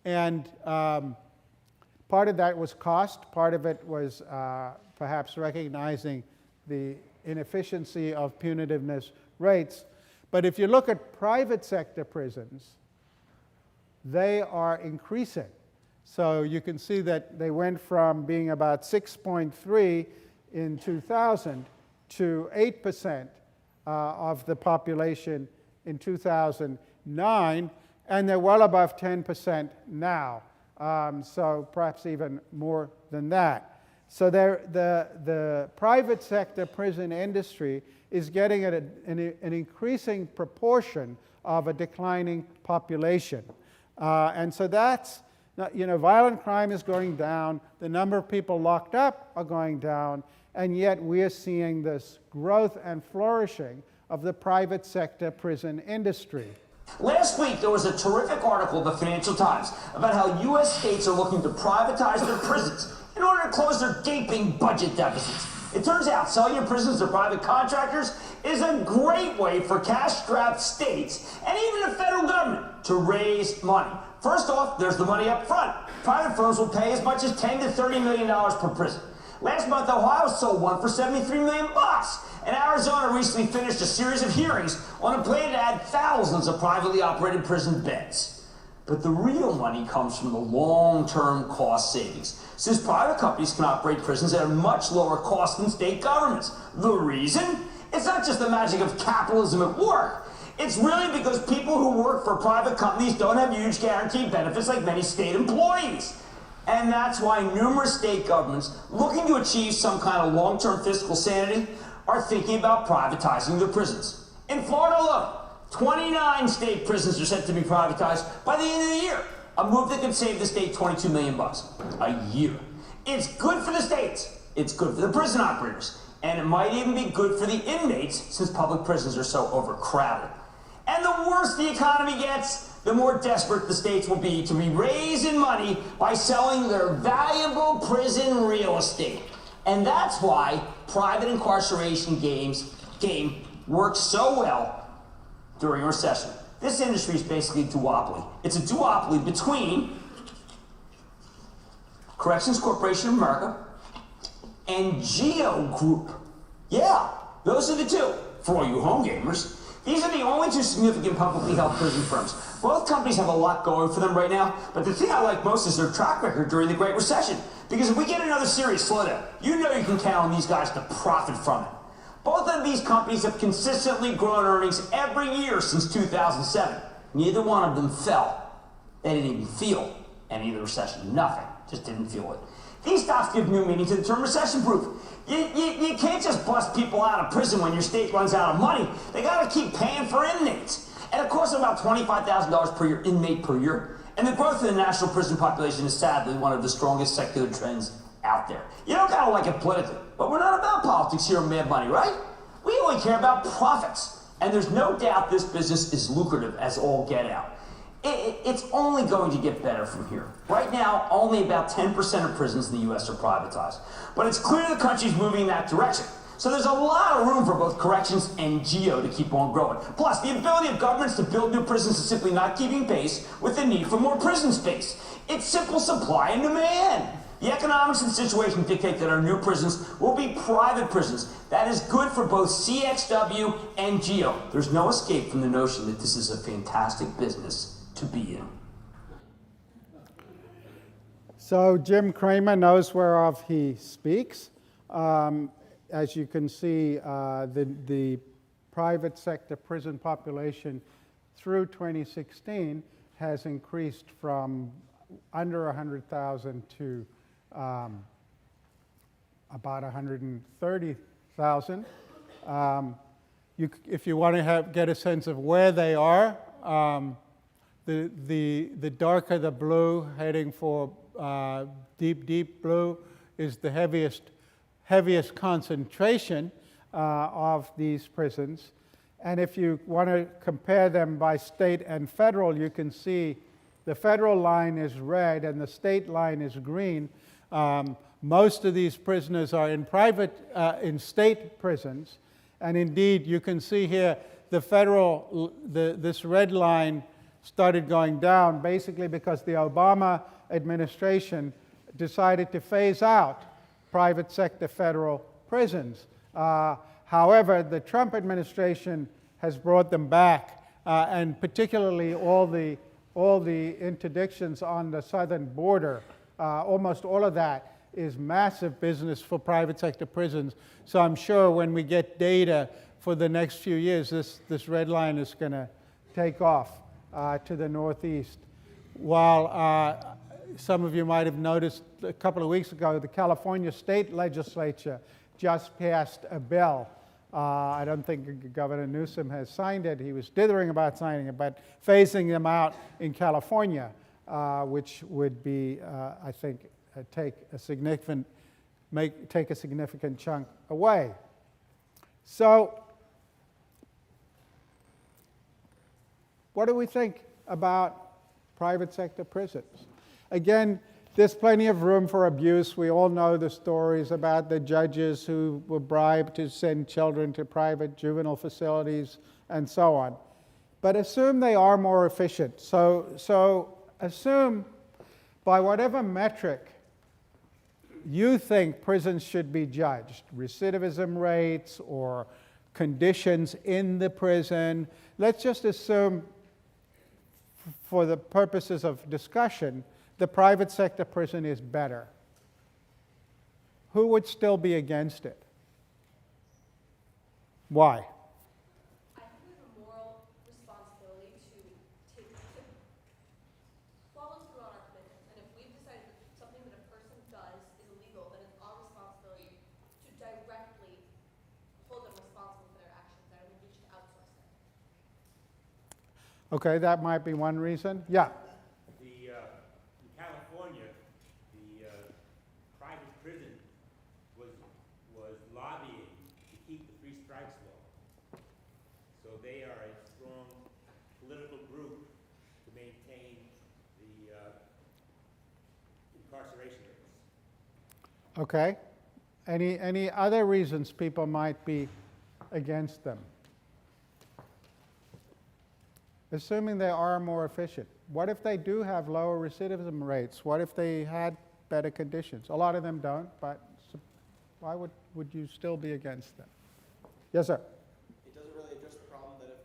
Speaker 1: and part of that was cost, part of it was perhaps recognizing the inefficiency of punitiveness rates. But if you look at private sector prisons, they are increasing. So you can see that they went from being about 6.3 in 2000 to 8% of the population in 2009, and they're well above 10% now. So perhaps even more than that. So the private sector prison industry is getting an increasing proportion of a declining population. And so that's, violent crime is going down, the number of people locked up are going down, and yet we're seeing this growth and flourishing of the private sector prison industry.
Speaker 9: Last week, there was a terrific article in the Financial Times about how U.S. states are looking to privatize their prisons in order to close their gaping budget deficits. It turns out selling your prisons to private contractors is a great way for cash-strapped states and even the federal government to raise money. First off, there's the money up front. Private firms will pay as much as $10 to $30 million per prison. Last month, Ohio sold one for $73 million. And Arizona recently finished a series of hearings on a plan to add thousands of privately operated prison beds. But the real money comes from the long-term cost savings, since private companies can operate prisons at a much lower cost than state governments. The reason? It's not just the magic of capitalism at work. It's really because people who work for private companies don't have huge guaranteed benefits like many state employees. And that's why numerous state governments looking to achieve some kind of long-term fiscal sanity are thinking about privatizing their prisons. In Florida alone, 29 state prisons are set to be privatized by the end of the year. A move that could save the state $22 million a year. It's good for the states. It's good for the prison operators. And it might even be good for the inmates since public prisons are so overcrowded. And the worse the economy gets, the more desperate the states will be to be raising money by selling their valuable prison real estate. And that's why private incarceration game works so well during a recession. This industry is basically a duopoly. It's a duopoly between Corrections Corporation of America and Geo Group. Yeah, those are the two. For all you home gamers, these are the only two significant publicly held prison firms. Both companies have a lot going for them right now, but the thing I like most is their track record during the Great Recession. Because if we get another serious slowdown, you know you can count on these guys to profit from it. Both of these companies have consistently grown earnings every year since 2007. Neither one of them fell. They didn't even feel any of the recession. Nothing. Just didn't feel it. These stocks give new meaning to the term recession-proof. You can't just bust people out of prison when your state runs out of money. They gotta keep paying for inmates. And it costs about $25,000 per year inmate per year. And the growth in the national prison population is sadly one of the strongest secular trends out there. You don't gotta like it politically, but we're not about politics here on Mad Money, right? We only care about profits. And there's no doubt this business is lucrative as all get out. It's only going to get better from here. Right now, only about 10% of prisons in the US are privatized. But it's clear the country's moving in that direction. So there's a lot of room for both corrections and geo to keep on growing. Plus, the ability of governments to build new prisons is simply not keeping pace with the need for more prison space. It's simple supply and demand. The economics and situation dictate that our new prisons will be private prisons. That is good for both CXW and geo. There's no escape from the notion that this is a fantastic business to be in.
Speaker 1: So Jim Cramer knows whereof he speaks. As you can see, the private sector prison population through 2016 has increased from under 100,000 to about 130,000. If you want to get a sense of where they are, the darker the blue, heading for deep blue, is the heaviest concentration of these prisons. And if you want to compare them by state and federal, you can see the federal line is red and the state line is green. Most of these prisoners are in state prisons. And indeed, you can see here this red line started going down basically because the Obama administration decided to phase out private sector federal prisons. However, the Trump administration has brought them back, and particularly all the interdictions on the southern border, almost all of that is massive business for private sector prisons. So I'm sure when we get data for the next few years, this red line is going to take off to the northeast. While some of you might have noticed a couple of weeks ago, the California state legislature just passed a bill. I don't think Governor Newsom has signed it. He was dithering about signing it, but phasing them out in California, which would be, I think, take a significant chunk away. So, what do we think about private sector prisons? Again, there's plenty of room for abuse. We all know the stories about the judges who were bribed to send children to private juvenile facilities and so on. But assume they are more efficient. So assume by whatever metric you think prisons should be judged, recidivism rates or conditions in the prison, let's just assume for the purposes of discussion, the private sector prison is better, who would still be against it? Why?
Speaker 10: I think we have a moral responsibility to follow through on our commitments. And if we've decided that something that a person does is illegal, then it's our responsibility to directly hold them responsible for their actions. I don't think we should outsource it.
Speaker 1: Okay, that might be one reason. Yeah.
Speaker 4: In California, the private prison was lobbying to keep the three strikes law. So they are a strong political group to maintain the incarceration rates.
Speaker 1: Okay. Any other reasons people might be against them? Assuming they are more efficient. What if they do have lower recidivism rates? What if they had better conditions? A lot of them don't, but why would you still be against them? Yes, sir.
Speaker 11: It doesn't really address the problem that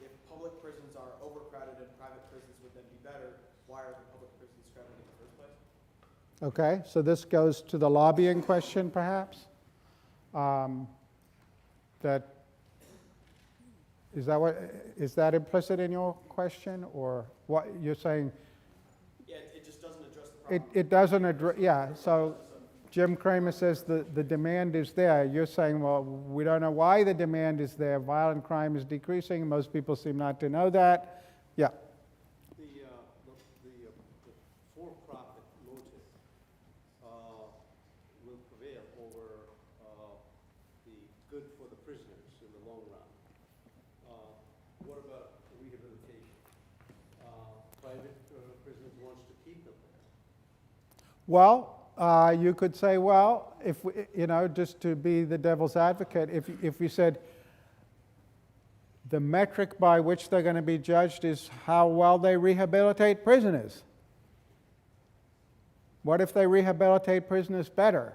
Speaker 11: if public prisons are overcrowded and private prisons would then be better, why are the public prisons crowded in the first place?
Speaker 1: Okay, so this goes to the lobbying question, perhaps? Is that implicit in your question, or what you're saying?
Speaker 11: Yeah, it just doesn't address the problem.
Speaker 1: It doesn't address, yeah, so Jim Cramer says the demand is there. You're saying, well, we don't know why the demand is there. Violent crime is decreasing. Most people seem not to know that. Yeah.
Speaker 12: The for-profit motive will prevail over the good for the prisoners in the long run. What about rehabilitation? Private prisons wants to keep them there.
Speaker 1: Well, you could say, well, if we, just to be the devil's advocate, if you said the metric by which they're going to be judged is how well they rehabilitate prisoners. What if they rehabilitate prisoners better?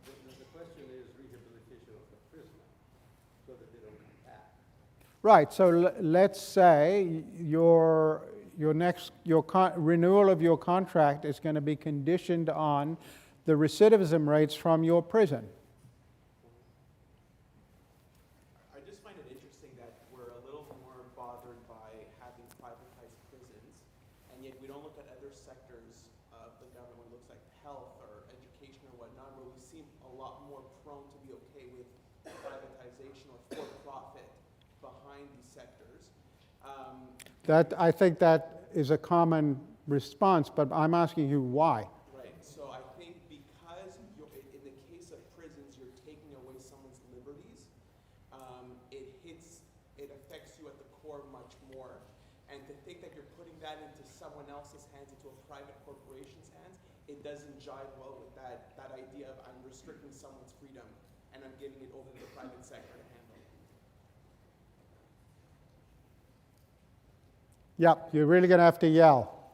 Speaker 12: The question is rehabilitation of the prisoner so that they don't come back.
Speaker 1: Right. So let's say renewal of your contract is going to be conditioned on the recidivism rates from your prison.
Speaker 11: I just find it interesting that we're a little more bothered by having privatized prisons, and yet we don't look at other sectors of the government, looks like health or education or whatnot, where we seem a lot more prone to be okay with privatization or for-profit behind these sectors.
Speaker 1: I think that is a common response, but I'm asking you why.
Speaker 11: Right. So I think because in the case of prisons, you're taking away someone's liberties, it affects you at the core much more. And to think that you're putting that into someone else's hands, into a private corporation's hands, it doesn't jive well with that idea of I'm restricting someone's freedom and I'm giving it over to the private sector to handle.
Speaker 1: Yep, you're really going to have to yell.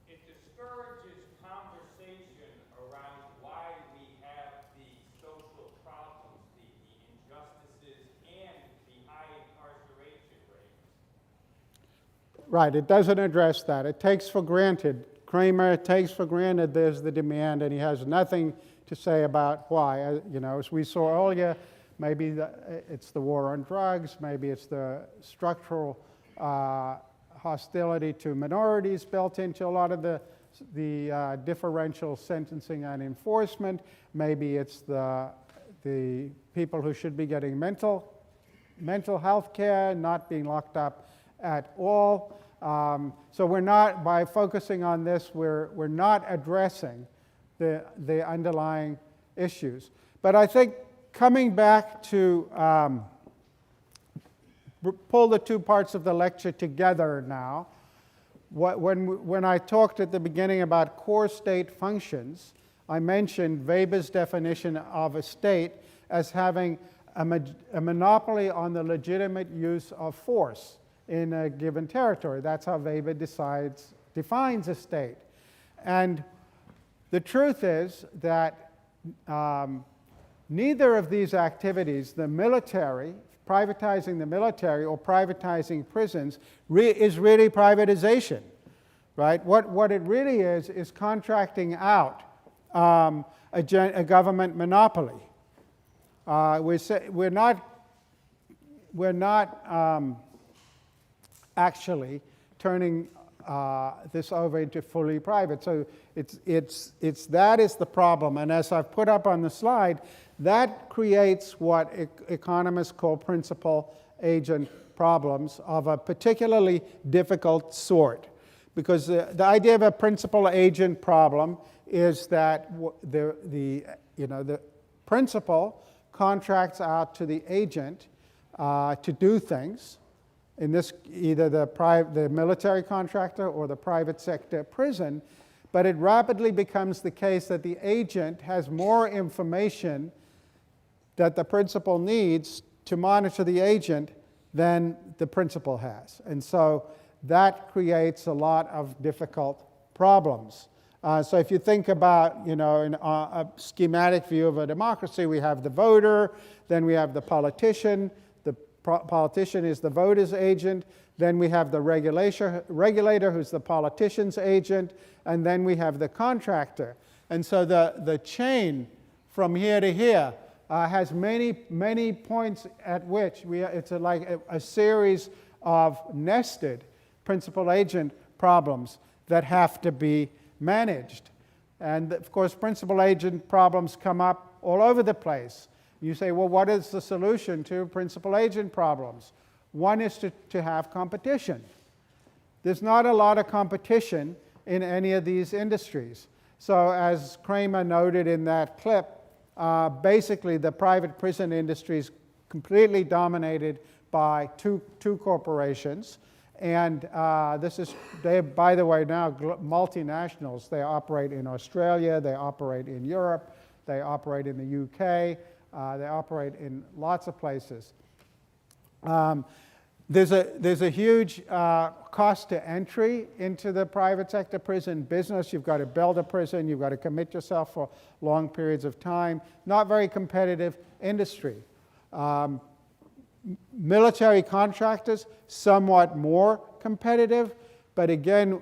Speaker 8: It discourages conversation around why we have the social problems, the injustices, and the high incarceration rates.
Speaker 1: Right, it doesn't address that. It takes for granted. Kramer takes for granted there's the demand, and he has nothing to say about why. As we saw earlier, maybe it's the war on drugs, maybe it's the structural hostility to minorities built into a lot of the differential sentencing and enforcement. Maybe it's the people who should be getting mental health care not being locked up at all. So we're not, by focusing on this, we're not addressing the underlying issues. But I think coming back to pull the two parts of the lecture together now. When I talked at the beginning about core state functions, I mentioned Weber's definition of a state as having a monopoly on the legitimate use of force in a given territory. That's how Weber defines a state. And the truth is that neither of these activities, the military privatizing the military or privatizing prisons is really privatization, right? What it really is contracting out a government monopoly. We're not actually turning this over into fully private. So that is the problem. And as I've put up on the slide, that creates what economists call principal-agent problems of a particularly difficult sort. Because the idea of a principal-agent problem is that the principal contracts out to the agent to do things, in this either the military contractor or the private sector prison, but it rapidly becomes the case that the agent has more information that the principal needs to monitor the agent than the principal has. And so that creates a lot of difficult problems. So if you think about, in a schematic view of a democracy, we have the voter, then we have the politician. The politician is the voter's agent. Then we have the regulator, who's the politician's agent. And then we have the contractor. And so the chain from here to here has many points at which it's like a series of nested principal-agent problems that have to be managed. And of course, principal-agent problems come up all over the place. You say, well, what is the solution to principal-agent problems? One is to have competition. There's not a lot of competition in any of these industries. So as Kramer noted in that clip, basically the private prison industry is completely dominated by two corporations. And they're, by the way, now multinationals. They operate in Australia, they operate in Europe, they operate in the UK, they operate in lots of places. There's a huge cost to entry into the private sector prison business. You've got to build a prison, you've got to commit yourself for long periods of time. Not very competitive industry. Military contractors, somewhat more competitive, but again,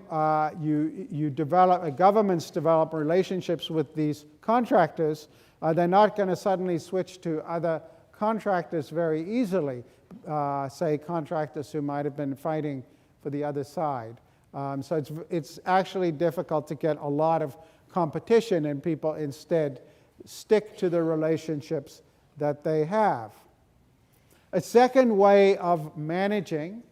Speaker 1: governments develop relationships with these contractors. They're not going to suddenly switch to other contractors very easily, say contractors who might have been fighting for the other side. So it's actually difficult to get a lot of competition, and people instead stick to the relationships that they have. A second way of managing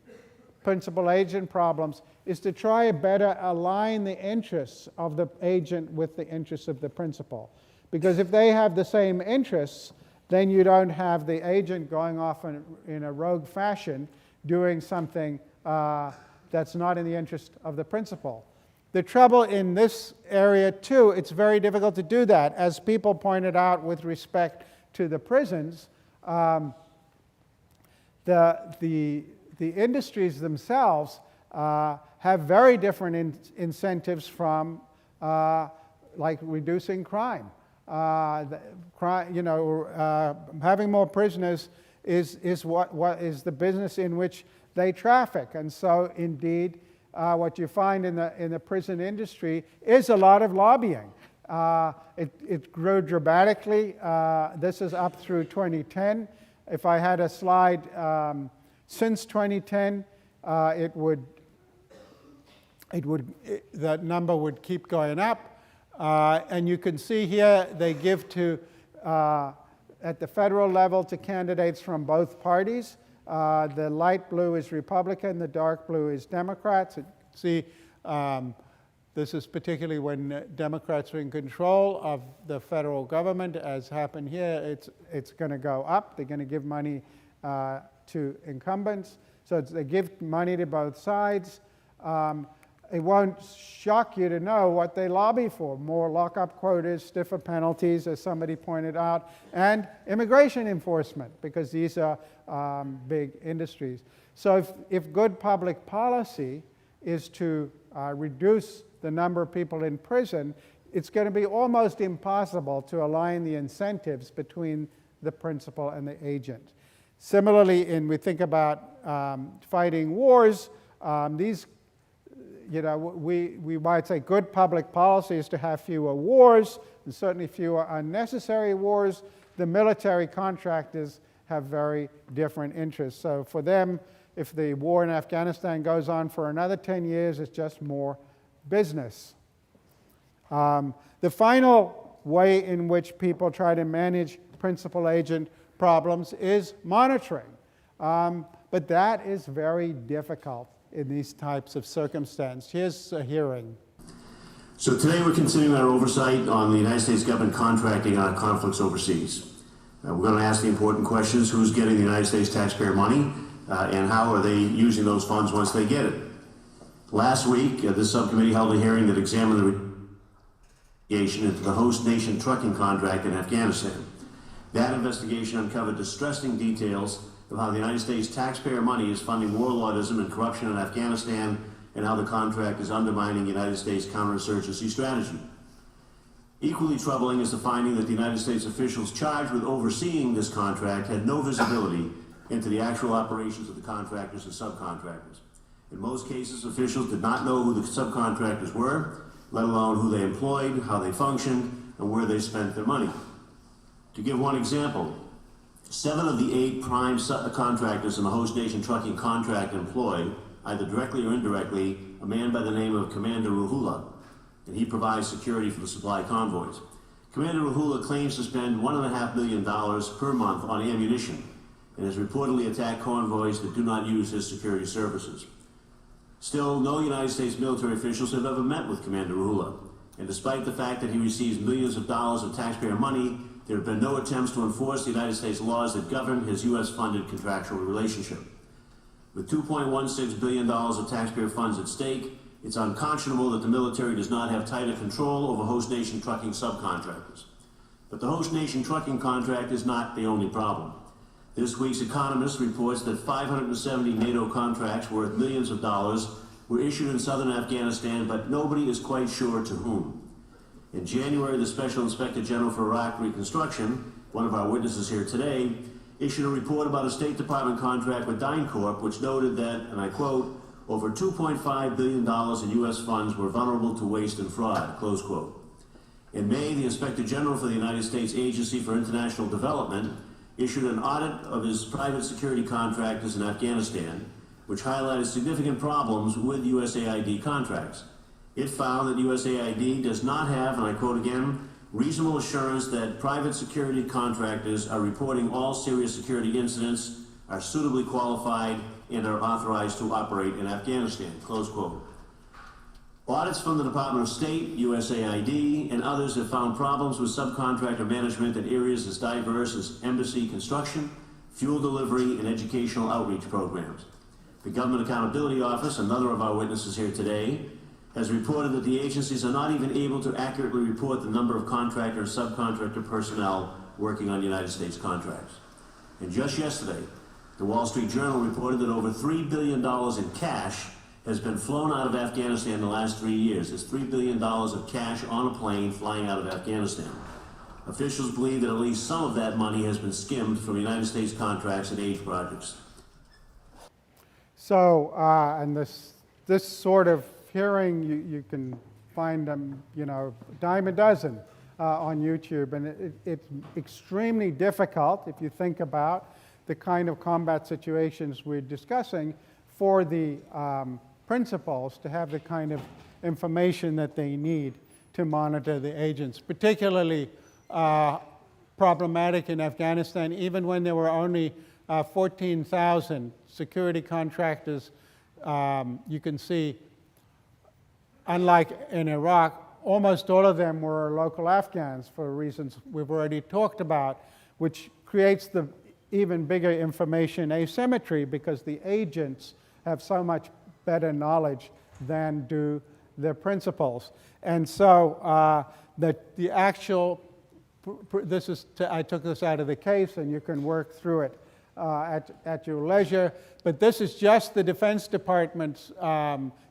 Speaker 1: principal-agent problems is to try to better align the interests of the agent with the interests of the principal. Because if they have the same interests, then you don't have the agent going off in a rogue fashion doing something that's not in the interest of the principal. The trouble in this area, too, it's very difficult to do that. As people pointed out with respect to the prisons, the industries themselves have very different incentives from like reducing crime. Having more prisoners is what is the business in which they traffic, and so indeed what you find in the prison industry is a lot of lobbying. It grew dramatically. This is up through 2010. If I had a slide since 2010, that number would keep going up. And you can see here they give to, at the federal level, to candidates from both parties. The light blue is Republican, the dark blue is Democrats. You can see this is particularly when Democrats are in control of the federal government, as happened here. It's going to go up. They're going to give money to incumbents. So they give money to both sides. It won't shock you to know what they lobby for. More lockup quotas, stiffer penalties, as somebody pointed out, and immigration enforcement, because these are big industries. So if good public policy is to reduce the number of people in prison, it's going to be almost impossible to align the incentives between the principal and the agent. Similarly, we think about fighting wars, these, we might say good public policy is to have fewer wars, and certainly fewer unnecessary wars. The military contractors have very different interests. So for them, if the war in Afghanistan goes on for another 10 years, it's just more business. The final way in which people try to manage principal agent problems is monitoring. But that is very difficult in these types of circumstances. Here's a hearing.
Speaker 13: So today we're continuing our oversight on the United States government contracting on conflicts overseas. We're going to ask the important questions: who's getting the United States taxpayer money, and how are they using those funds once they get it? Last week, this subcommittee held a hearing that examined the investigation into the host nation trucking contract in Afghanistan. That investigation uncovered distressing details of how the United States taxpayer money is funding warlordism and corruption in Afghanistan, and how the contract is undermining United States counterinsurgency strategy. Equally troubling is the finding that the United States officials charged with overseeing this contract had no visibility into the actual operations of the contractors and subcontractors. In most cases, officials did not know who the subcontractors were, let alone who they employed, how they functioned, and where they spent their money. To give one example, 7 of the 8 prime contractors in the host nation trucking contract employ, either directly or indirectly, a man by the name of Commander Ruhula, and he provides security for the supply convoys. Commander Ruhula claims to spend $1.5 million per month on ammunition, and has reportedly attacked convoys that do not use his security services. Still, no United States military officials have ever met with Commander Ruhula, and despite the fact that he receives millions of dollars of taxpayer money, there have been no attempts to enforce the United States laws that govern his U.S.-funded contractual relationship. With $2.16 billion of taxpayer funds at stake, it's unconscionable that the military does not have tighter control over host nation trucking subcontractors. But the host nation trucking contract is not the only problem. This week's Economist reports that 570 NATO contracts worth millions of dollars were issued in southern Afghanistan, but nobody is quite sure to whom. In January, the Special Inspector General for Iraq Reconstruction, one of our witnesses here today, issued a report about a State Department contract with DynCorp, which noted that, and I quote, over $2.5 billion in U.S. funds were vulnerable to waste and fraud, close quote. In May, the Inspector General for the United States Agency for International Development issued an audit of his private security contractors in Afghanistan, which highlighted significant problems with USAID contracts. It found that USAID does not have, and I quote again, reasonable assurance that private security contractors are reporting all serious security incidents, are suitably qualified, and are authorized to operate in Afghanistan, close quote. Audits from the Department of State, USAID, and others have found problems with subcontractor management in areas as diverse as embassy construction, fuel delivery, and educational outreach programs. The Government Accountability Office, another of our witnesses here today, has reported that the agencies are not even able to accurately report the number of contractor and subcontractor personnel working on United States contracts. And just yesterday, the Wall Street Journal reported that over $3 billion in cash has been flown out of Afghanistan in the last 3 years. There's $3 billion of cash on a plane flying out of Afghanistan. Officials believe that at least some of that money has been skimmed from United States contracts and aid projects.
Speaker 1: So, and this sort of hearing, you can find them, a dime a dozen on YouTube, and it's extremely difficult if you think about the kind of combat situations we're discussing for the principals to have the kind of information that they need to monitor the agents, particularly problematic in Afghanistan, even when there were only 14,000 security contractors. You can see, unlike in Iraq, almost all of them were local Afghans for reasons we've already talked about, which creates the even bigger information asymmetry because the agents have so much better knowledge than do the principals. And so the actual, I took this out of the case, and you can work through it at your leisure, but this is just the Defense Department's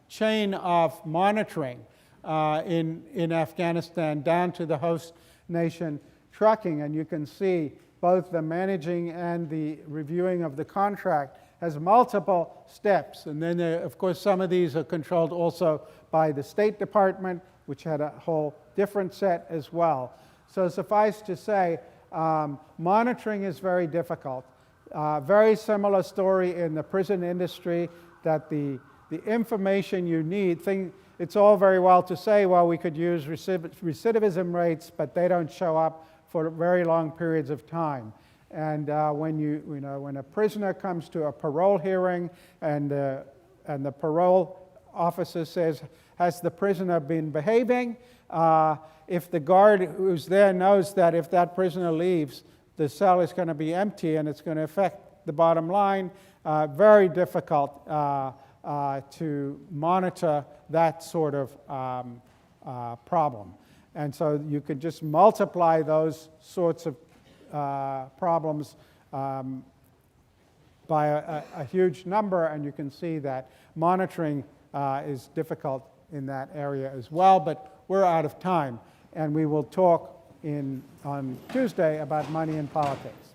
Speaker 1: chain of monitoring in Afghanistan down to the host nation trucking, and you can see both the managing and the reviewing of the contract has multiple steps. And then, of course, some of these are controlled also by the State Department, which had a whole different set as well. So suffice to say, monitoring is very difficult. Very similar story in the prison industry, that the information you need, it's all very well to say, well, we could use recidivism rates, but they don't show up for very long periods of time. And when a prisoner comes to a parole hearing and the parole officer says, has the prisoner been behaving? If the guard who's there knows that if that prisoner leaves, the cell is going to be empty and it's going to affect the bottom line, very difficult to monitor that sort of problem. And so you could just multiply those sorts of problems by a huge number, and you can see that monitoring is difficult in that area as well. But we're out of time, and we will talk on Tuesday about money and politics.